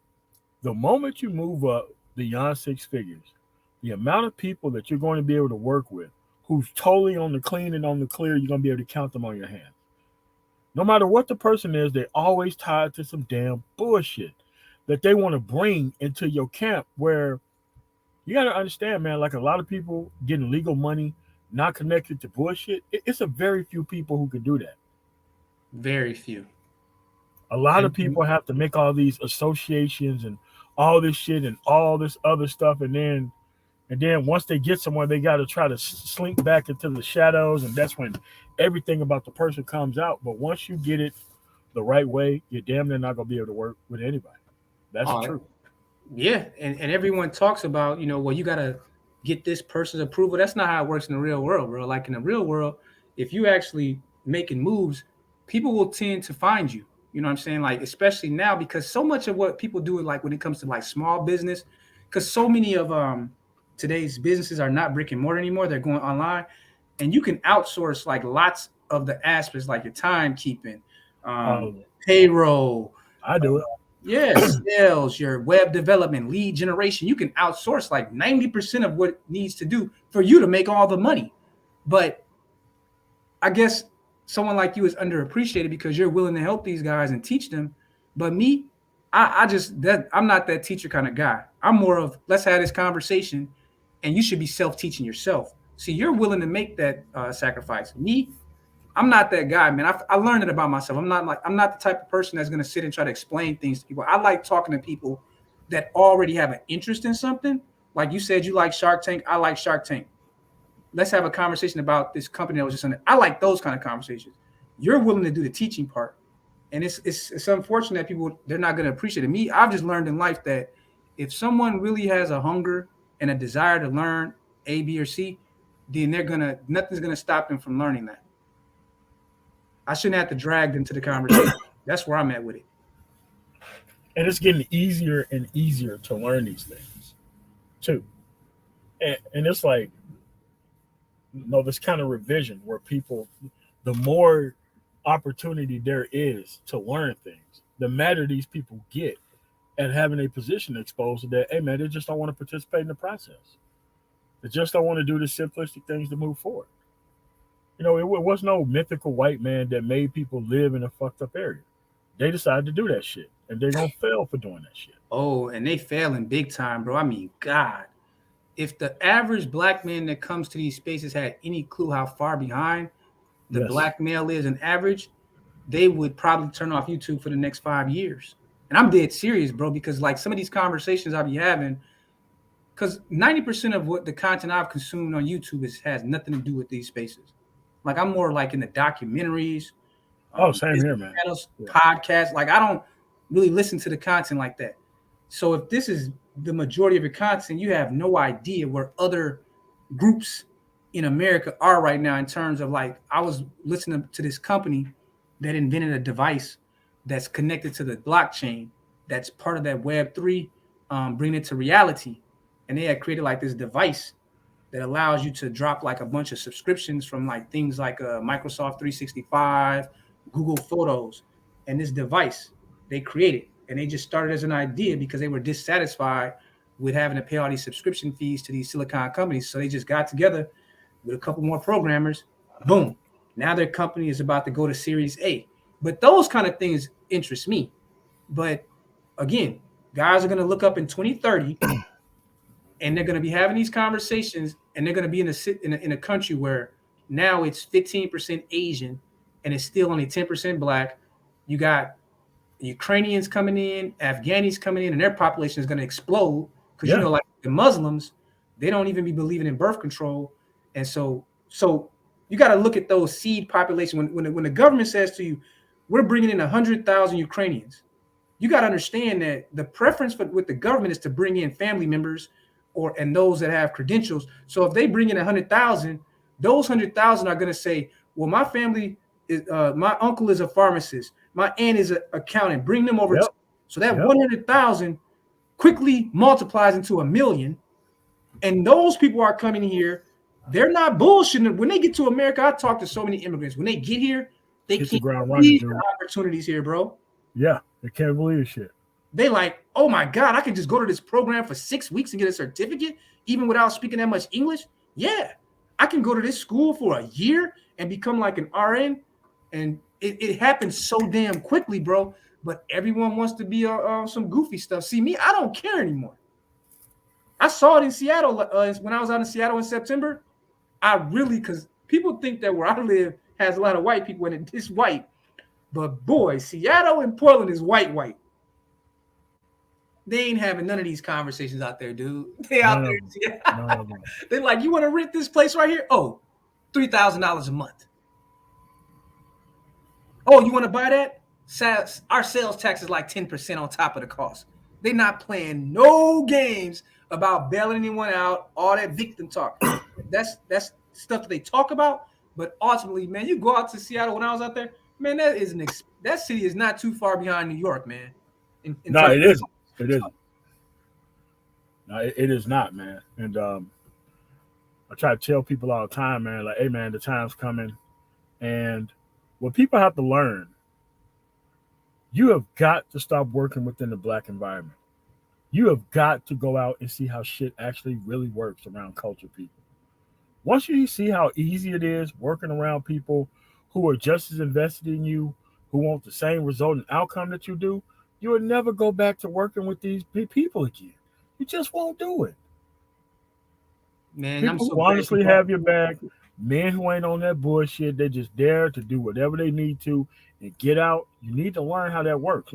the moment you move up beyond 6 figures, the amount of people that you're going to be able to work with, who's totally on the clean and on the clear, you're going to be able to count them on your hand. No matter what the person is, they're always tied to some damn bullshit that they want to bring into your camp. Where you got to understand, man, like a lot of people getting legal money not connected to bullshit, it's a very few people who can do that. Very few. A lot of And people have to make all these associations and all this shit and all this other stuff, and then once they get somewhere, they got to try to slink back into the shadows, and that's when everything about the person comes out. But once you get it the right way, you're damn near not gonna be able to work with anybody. That's the uh, truth. yeah, and everyone talks about, well, you gotta get this person's approval. That's not how it works in the real world, bro. Like in the real world, if you actually making moves, people will tend to find you. You know what I'm saying? Like, especially now, because so much of what people do, like when it comes to like small business, because so many of today's businesses are not brick and mortar anymore, they're going online, and you can outsource like lots of the aspects, like your timekeeping, um, Um, payroll, I do it. yes, sales, your web development, lead generation. You can outsource like 90% of what it needs to do for you to make all the money. But I guess someone like you is underappreciated because you're willing to help these guys and teach them. But me, I just that I'm not that teacher kind of guy. I'm more of let's have this conversation, and you should be self-teaching yourself. See, you're willing to make that sacrifice. Me, I'm not that guy, man. I learned it about myself. I'm not the type of person that's gonna sit and try to explain things to people. I like talking to people that already have an interest in something. Like you said, you like Shark Tank. I like Shark Tank. Let's have a conversation about this company that was just on it. I like those kind of conversations. You're willing to do the teaching part, and it's unfortunate that people they're not gonna appreciate it. Me, I've just learned in life that if someone really has a hunger and a desire to learn A, B, or C, then they're gonna nothing's gonna stop them from learning that. I shouldn't have to drag them to the conversation. That's where I'm at with it. And it's getting easier and easier to learn these things too. And it's like, this kind of revision where people, the more opportunity there is to learn things, the madder these people get at having a position exposed that, hey man, they just don't want to participate in the process. They just don't want to do the simplistic things to move forward. It was no mythical white man that made people live in a fucked up area. They decided to do that shit, and they're gonna fail for doing that shit. Oh, and they failing big time, bro. I mean, God, if the average black man that comes to these spaces had any clue how far behind the Yes. black male is in average, they would probably turn off YouTube for the next 5 years. And I'm dead serious, bro, because like some of these conversations I be having, because 90% of what the content I've consumed on YouTube has nothing to do with these spaces. Like I'm more like in the documentaries, Oh, same business here, man. channels, Yeah. podcasts. Like I don't really listen to the content like that. So if this is the majority of your content, you have no idea where other groups in America are right now in terms of like I was listening to this company that invented a device that's connected to the blockchain that's part of that Web3. bringing it to reality. And they had created like this device that allows you to drop like a bunch of subscriptions from like things like Microsoft 365, Google Photos, and this device they created. And they just started as an idea because they were dissatisfied with having to pay all these subscription fees to these silicon companies. So they just got together with a couple more programmers. Boom. Now their company is about to go to Series A. But those kind of things interest me. But again, guys are going to look up in 2030 and they're going to be having these conversations and they're going to be in a country where now it's 15% Asian and it's still only 10% black. You got Ukrainians coming in, Afghanis coming in, and their population is going to explode because Yeah. like the Muslims, they don't even be believing in birth control, and so you got to look at those seed population when the government says to you, we're bringing in 100,000 Ukrainians. You got to understand that the preference with the government is to bring in family members and those that have credentials. So if they bring in 100,000, those 100,000 are going to say, well, my family is my uncle is a pharmacist, my aunt is an accountant. Bring them over. Yep. So that Yep. 100,000 quickly multiplies into 1 million, and those people are coming here. They're not bullshitting. When they get to America, I talk to so many immigrants. When they get here, they Hit the can't ground running, believe dude. the opportunities here, bro. Yeah. They can't believe shit. They like, oh my God, I can just go to this program for 6 weeks and get a certificate, even without speaking that much English. Yeah, I can go to this school for a year and become like an RN. And it happens so damn quickly, bro. But everyone wants to be some goofy stuff. See, me, I don't care anymore. I saw it in Seattle when I was out in Seattle in September. I really, because people think that where I live has a lot of white people and it's white. But boy, Seattle and Portland is white. They ain't having none of these conversations out there, dude. They out None of them. there. None of them. They're like, you want to rent this place right here? Oh, $3,000 a month. Oh, you want to buy that? Our sales tax is like 10% on top of the cost. They're not playing no games about bailing anyone out, all that victim talk. That's stuff that they talk about. But ultimately, man, you go out to Seattle when I was out there, man, that city is not too far behind New York, man. In No, terms it isn't. It isn't. No, it is not, man. And I try to tell people all the time, man, like, hey, man, the time's coming. And what people have to learn, you have got to stop working within the black environment. You have got to go out and see how shit actually really works around culture people. Once you see how easy it is working around people who are just as invested in you, who want the same result and outcome that you do, you will never go back to working with these people again. You just won't do it. man, I'm People so who glad you honestly brought have your back, men who ain't on that bullshit, they're just there to do whatever they need to and get out. You need to learn how that works.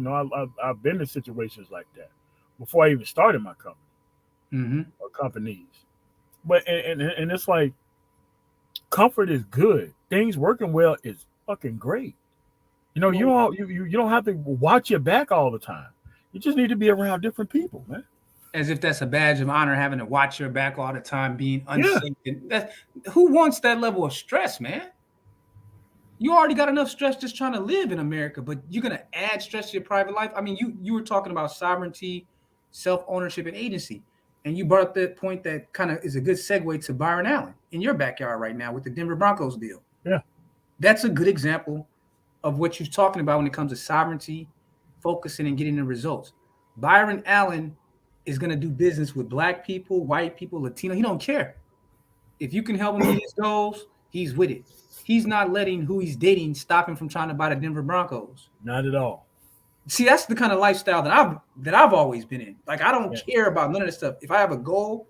I've been in situations like that before I even started my company mm-hmm. or companies. But and it's like comfort is good. Things working well is fucking great. Well, You don't have to watch your back all the time. You just need to be around different people, man. as if that's a badge of honor, having to watch your back all the time, being Yeah, unsafe. Who wants that level of stress, man? You already got enough stress just trying to live in America, but you're gonna add stress to your private life. I mean, you were talking about sovereignty, self ownership, and agency, and you brought up that point that kind of is a good segue to Byron Allen in your backyard right now with the Denver Broncos deal. yeah, That's a good example of what you're talking about when it comes to sovereignty, focusing and getting the results. Byron Allen is going to do business with black people, white people, Latino. He don't care. If you can help him get his goals, he's with it. He's not letting who he's dating stop him from trying to buy the Denver Broncos. not at all. See, that's the kind of lifestyle that I've always been in. Like I don't Yeah, care about none of this stuff. If I have a goal,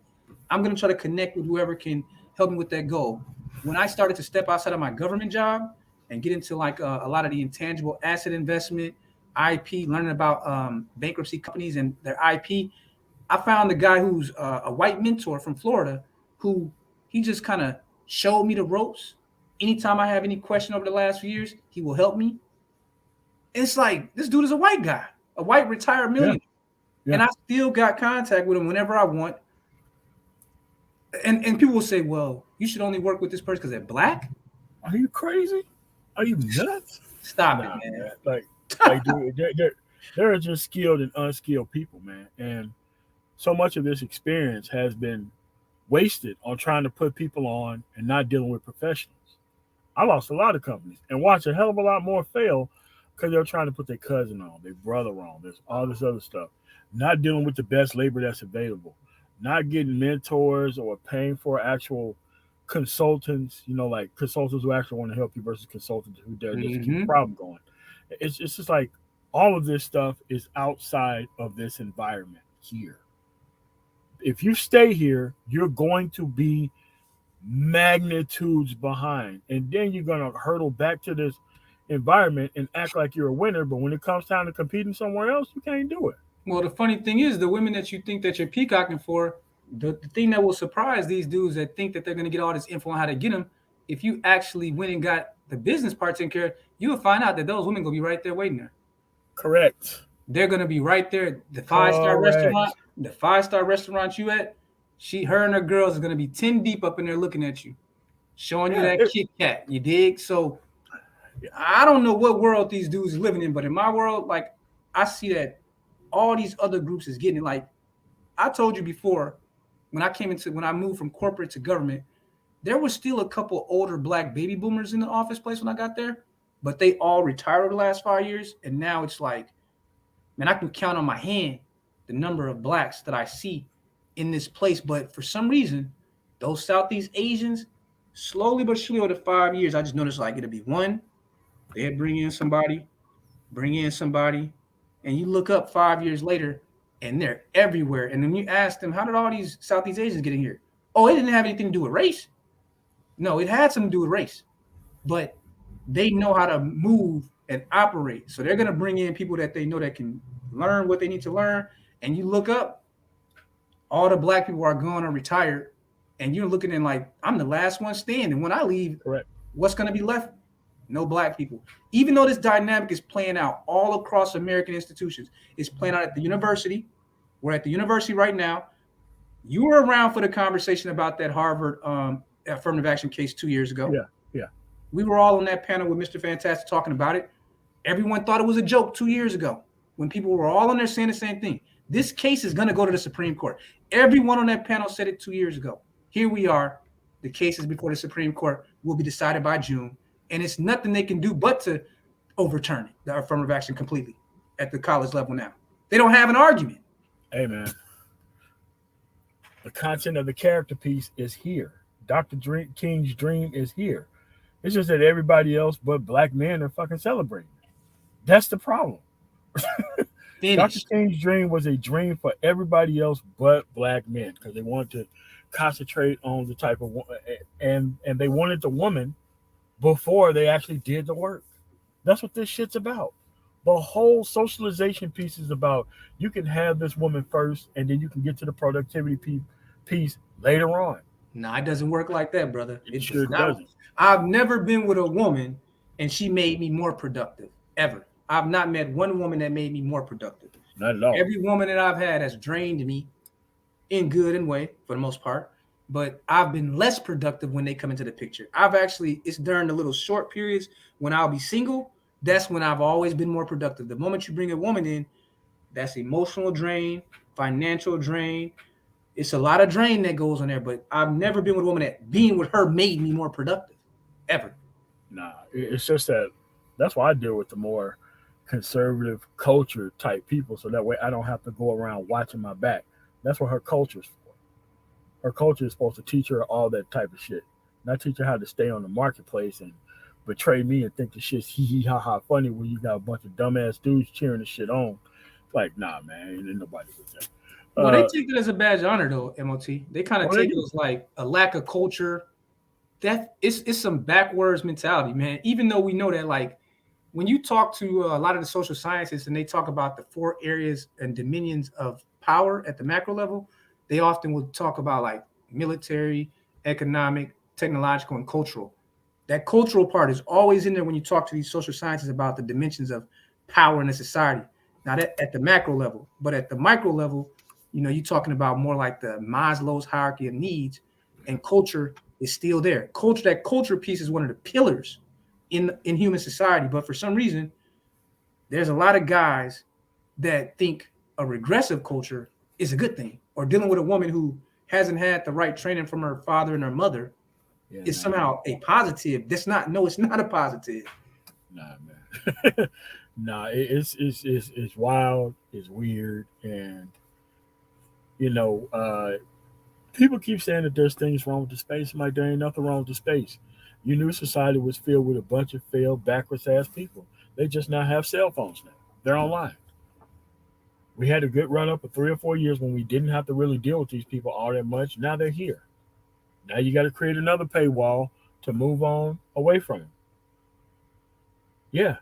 I'm gonna try to connect with whoever can help me with that goal. When I started to step outside of my government job and get into like a lot of the intangible asset investment, IP, learning about bankruptcy companies and their IP, I found the guy who's a white mentor from Florida who he just kind of showed me the ropes. Anytime I have any question over the last few years, he will help me. It's like this dude is a white guy, a white retired yeah, millionaire, and yeah. I still got contact with him whenever I want. And people will say, "Well, you should only work with this person because they're black." Are you crazy? Are you nuts? Stop it, Nah, man. man. Dude, there are just skilled and unskilled people, man. And So much of this experience has been wasted on trying to put people on and not dealing with professionals. I lost a lot of companies and watched a hell of a lot more fail because they're trying to put their cousin on, their brother on, there's all this other stuff. Not dealing with the best labor that's available, not getting mentors or paying for actual consultants, like consultants who actually want to help you versus consultants who dare just keep the Hmm. problem going. It's just like all of this stuff is outside of this environment here. If you stay here, you're going to be magnitudes behind. And then you're going to hurdle back to this environment and act like you're a winner. But when it comes time to competing somewhere else, you can't do it. Well, the funny thing is, the women that you think that you're peacocking for, the thing that will surprise these dudes that think that they're going to get all this info on how to get them, if you actually went and got the business part taken care of, you will find out that those women going to be right there waiting there. Correct. They're going to be right there. The five-star restaurant, Correct. the five-star restaurant you at, her and her girls are going to be 10 deep up in there looking at you, showing you Yeah. that Kit Kat. You dig? So I don't know what world these dudes are living in, but in my world, like I see that all these other groups is getting it. Like I told you before, when I moved from corporate to government, there was still a couple older black baby boomers in the office place when I got there, but they all retired over the last 5 years, and now it's like, man, I can count on my hand the number of blacks that I see in this place. But for some reason, those Southeast Asians, slowly but surely over the 5 years, I just noticed like it'll be one, they'd bring in somebody, and you look up 5 years later, and they're everywhere. And then you ask them, how did all these Southeast Asians get in here? Oh, it didn't have anything to do with race. No, it had something to do with race, but they know how to move and operate. So they're gonna bring in people that they know that can learn what they need to learn. And you look up, all the black people are gone or retired, and you're looking in like I'm the last one standing. When I leave, Correct. what's gonna be left? No black people. Even though this dynamic is playing out all across American institutions, it's playing out at the university. We're at the university right now. You were around for the conversation about that Harvard affirmative action case 2 years ago. Yeah. Yeah. We were all on that panel with Mr. Fantastic talking about it. Everyone thought it was a joke 2 years ago when people were all on there saying the same thing. This case is going to go to the Supreme Court. Everyone on that panel said it 2 years ago. Here we are. The cases before the Supreme Court will be decided by June. And it's nothing they can do but to overturn it, the affirmative action completely at the college level now. They don't have an argument. Hey, man. The content of the character piece is here. King's dream is here. It's just that everybody else but black men are fucking celebrating. That's the problem. Dr. Finished. King's dream was a dream for everybody else but black men because they wanted to concentrate on the type of and they wanted the woman before they actually did the work. That's what this shit's about. The whole socialization piece is about you can have this woman first and then you can get to the productivity piece later on. No, it doesn't work like that, brother. It It does sure not. doesn't. I've never been with a woman and she made me more productive, ever. I've not met one woman that made me more productive. Not at all. Every woman that I've had has drained me in good and way for the most part, but I've been less productive when they come into the picture. It's during the little short periods when I'll be single. That's when I've always been more productive. The moment you bring a woman in, that's emotional drain, financial drain. It's a lot of drain that goes on there, but I've never been with a woman that being with her made me more productive, ever. Nah, it's just that that's why I deal with the more conservative culture type people, so that way I don't have to go around watching my back. That's what her culture is for. Her culture is supposed to teach her all that type of shit, not teach her how to stay on the marketplace and betray me and think the shit's hee hee ha ha funny when you got a bunch of dumbass dudes cheering the shit on. Like, nah, man, ain't nobody with that. Well, they take it as a badge of honor, though. MOT. They kind of Well, they take it do. as like a lack of culture. That it's some backwards mentality, man. Even though we know that, like, when you talk to a lot of the social scientists and they talk about the four areas and dominions of power at the macro level, they often will talk about like military, economic, technological, and cultural. That cultural part is always in there when you talk to these social scientists about the dimensions of power in a society. Not at the macro level, but at the micro level, you're talking about more like the Maslow's hierarchy of needs, and culture is still there. That culture piece is one of the pillars in human society. But for some reason, there's a lot of guys that think a regressive culture is a good thing or dealing with a woman who hasn't had the right training from her father and her mother Yeah, is nah, man. somehow a positive. That's not. No, it's not a positive. Nah, man. Nah, it's wild. It's weird, and you know, people keep saying that there's things wrong with the space. I'm like, there ain't nothing wrong with the space. You knew society was filled with a bunch of failed, backwards ass people. They just now have cell phones now. They're online. We had a good run up of 3 or 4 years when we didn't have to really deal with these people all that much. Now they're here. Now you got to create another paywall to move on away from them. Yeah,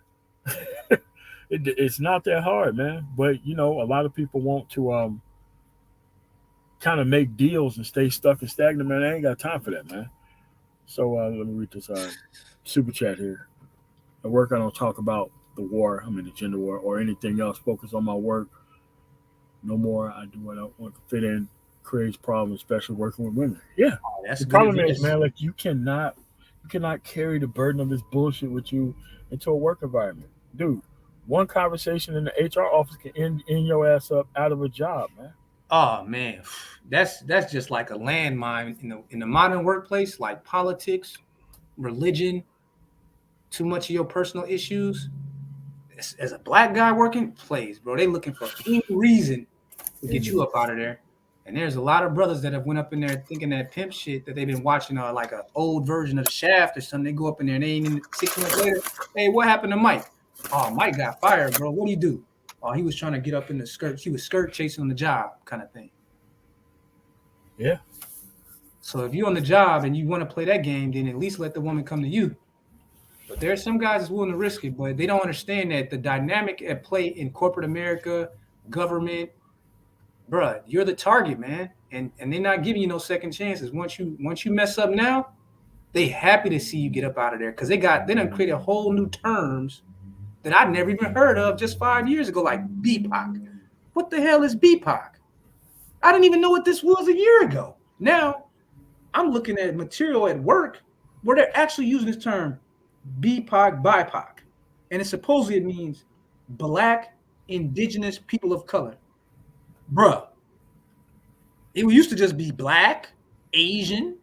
it's not that hard, man. But you know, a lot of people want to kind of make deals and stay stuck and stagnant. Man, I ain't got time for that, man. So let me read this super chat here. At work, I don't talk about the war. I mean, the gender war or anything else. Focus on my work. No more. I do what I want to fit in. Creates problems, especially working with women. Yeah. Oh, that's The good problem is, advice. man, like you cannot carry the burden of this bullshit with you into a work environment, dude. One conversation in the HR office can end your ass up out of a job, man. Oh man, that's just like a landmine in the modern workplace, like politics, religion, too much of your personal issues. As a black guy working, plays, bro. They looking for any reason to get you Any up out of there. And there's a lot of brothers that have went up in there thinking that pimp shit that they've been watching like a old version of the Shaft or something. They go up in there and they ain't in 6 months later. Hey, what happened to Mike? Oh, Mike got fired, bro. What do you do? Oh, he was trying to get up in the skirt. He was skirt chasing on the job, kind of thing. yeah, So if you're on the job and you want to play that game, then at least let the woman come to you. But there are some guys that's willing to risk it, but they don't understand that the dynamic at play in corporate America, government, bruh, you're the target, man. And they're not giving you no second chances. Once you mess up now, they happy to see you get up out of there because they done create a whole new terms that I'd never even heard of just 5 years ago, like BPOC. What the hell is BPOC? I didn't even know what this was a year ago. Now I'm looking at material at work where they're actually using this term BPOC, BIPOC, and it means Black Indigenous People of Color. Bruh, it used to just be Black, Asian,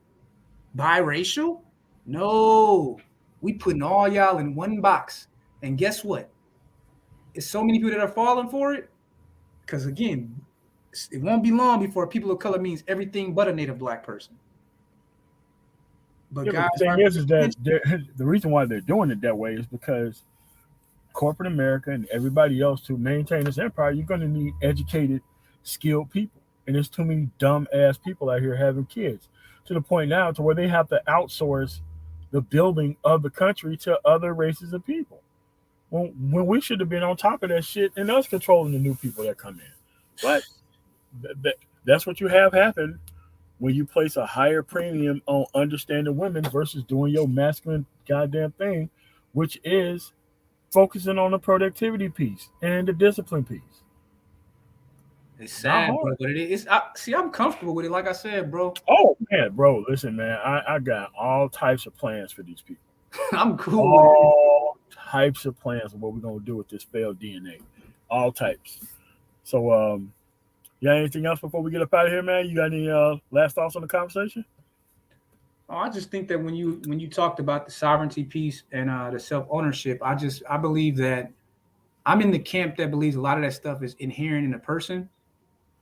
biracial. No, we putting all y'all in one box. And guess what? It's so many people that are falling for it because again, it won't be long before people of color means everything but a native Black person. But yeah. But guys the thing aren't is, paying that attention. the reason why they're doing it that way is because corporate America and everybody else to maintain this empire, you're going to need educated, skilled people. And there's too many dumb ass people out here having kids to the point now to where they have to outsource the building of the country to other races of people. When we should have been on top of that shit and us controlling the new people that come in. But that's what you have happen when you place a higher premium on understanding women versus doing your masculine goddamn thing, which is focusing on the productivity piece and the discipline piece. It's Not sad, bro. hard. But it is. See, I'm comfortable with it. Like I said, bro, Oh man, bro, listen, man, I got all types of plans for these people. I'm cool with it. All types of plans of what we're gonna do with this failed DNA. All types. So you got anything else before we get up out of here, man? You got any last thoughts on the conversation? Oh, I just think that when you talked about the sovereignty piece and the self ownership, I believe that I'm in the camp that believes a lot of that stuff is inherent in a person.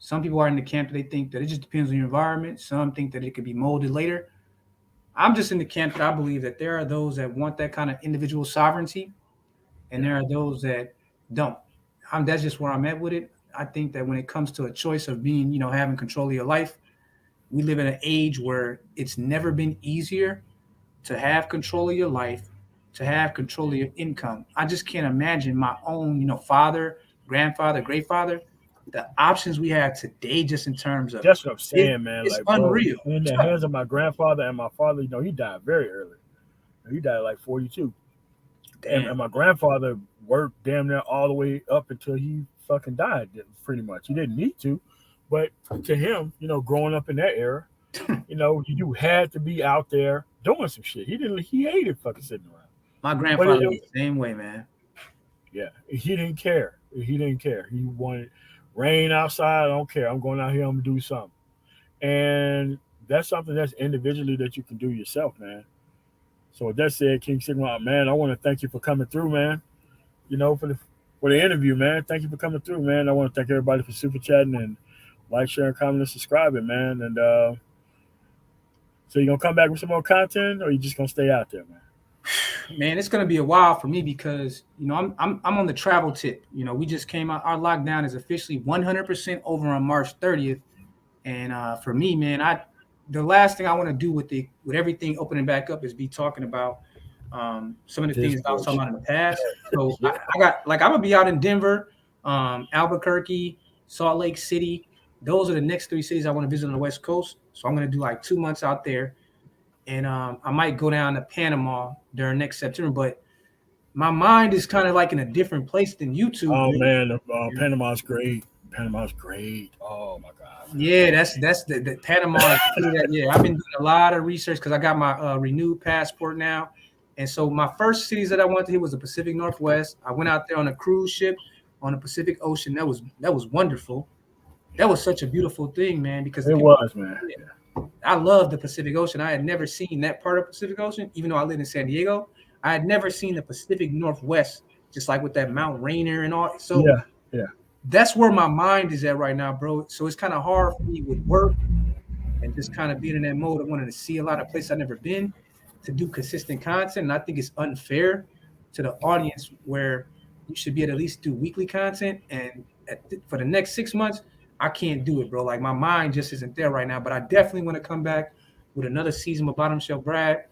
Some people are in the camp that they think that it just depends on your environment. Some think that it could be molded later. I'm just in the camp that I believe that there are those that want that kind of individual sovereignty, and Yeah. there are those that don't. That's just where I'm at with it. I think that when it comes to a choice of being, having control of your life, we live in an age where it's never been easier to have control of your life, to have control of your income. I just can't imagine my own, father, grandfather, great father, the options we have today, just in terms of That's what I'm it, saying, man. it's Like, bro, unreal. in the hands of my grandfather and my father, he died very early. He died at like 42. And Damn. my grandfather worked damn near all the way up until he fucking died, pretty much. He didn't need to, but to him, growing up in that era, you had to be out there doing some shit. He hated fucking sitting around. My But grandfather was the same way, man. yeah, he didn't care. He didn't care. He wanted. Rain outside, I don't care. I'm going out here. I'm gonna do something, and that's something that's individually that you can do yourself, man. So with that said, King Sigma, man, I want to thank you for coming through, man. For the interview, man. Thank you for coming through, man. I want to thank everybody for super chatting and like, sharing, commenting, and subscribing, man. And so you gonna come back with some more content, or you just gonna stay out there, man? Man, it's gonna be a while for me because I'm on the travel tip. We just came out. Our lockdown is officially 100% over on March 30th, and for me, man, I the last thing I want to do with everything opening back up is be talking about some of the This things that I was talking bullshit. about in the past. So Yeah. I got like I'm gonna be out in Denver, Albuquerque, Salt Lake City. Those are the next three cities I want to visit on the West Coast. So I'm gonna do like 2 months out there, and I might go down to Panama during next September. But my mind is kind of like in a different place than YouTube, Oh bro. man, Panama's great. Panama's great. Oh my god, man. Yeah, that's the Panama. Yeah, I've been doing a lot of research because I got my renewed passport now, and so my first cities that I went to hit was the Pacific Northwest. I went out there on a cruise ship on the Pacific Ocean. That was wonderful. That was such a beautiful thing, man. Because the It people, was, man. I love the Pacific Ocean. I had never seen that part of Pacific Ocean, even though I lived in San Diego. I had never seen the Pacific Northwest, just like with that Mount Rainier and all. So Yeah, yeah, that's where my mind is at right now, bro. So it's kind of hard for me with work and just kind of being in that mode of wanting to see a lot of places I've never been to do consistent content. And I think it's unfair to the audience where you should be able to at least do weekly content. And for the next 6 months, I can't do it, bro. Like my mind just isn't there right now. But I definitely want to come back with another season of Bottom Shelf Brad,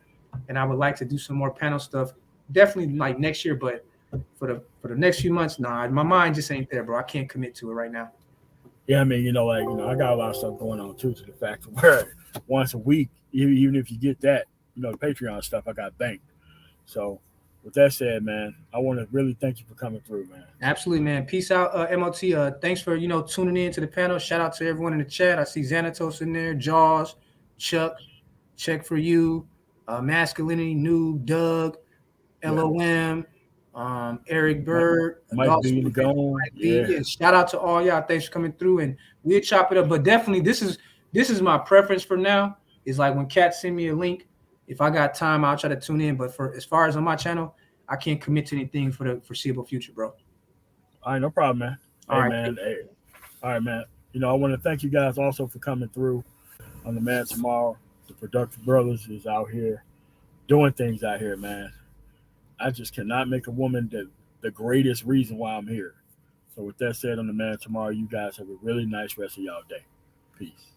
and I would like to do some more panel stuff. Definitely like next year, but for the next few months, nah, my mind just ain't there, bro. I can't commit to it right now. yeah. I mean, I got a lot of stuff going on too. To the fact where once a week, even if you get that, the Patreon stuff, I got banked. So, with that said, man, I want to really thank you for coming through, man. Absolutely, man. Peace out, MOT. Thanks for tuning in to the panel. Shout out to everyone in the chat. I see Xanatos in there, Jaws, Chuck, check for you, Masculinity, New, Doug, Yeah, LOM, Eric Mike, Bird, Mike Adult B the Superman, gone. Mike B. Yeah, Yeah, shout out to all y'all. Thanks for coming through, and we'll chop it up. But definitely, this is my preference for now. Is like when cats send me a link. If I got time, I'll try to tune in. But for as far as on my channel, I can't commit to anything for the foreseeable future, bro. all right, no problem, man. All Hey, right. man. Hey, all right, man. I want to thank you guys also for coming through on the Man Tomorrow. The Productive Brothers is out here doing things out here, man. I just cannot make a woman the greatest reason why I'm here. So with that said, on the Man Tomorrow, you guys have a really nice rest of y'all day. Peace.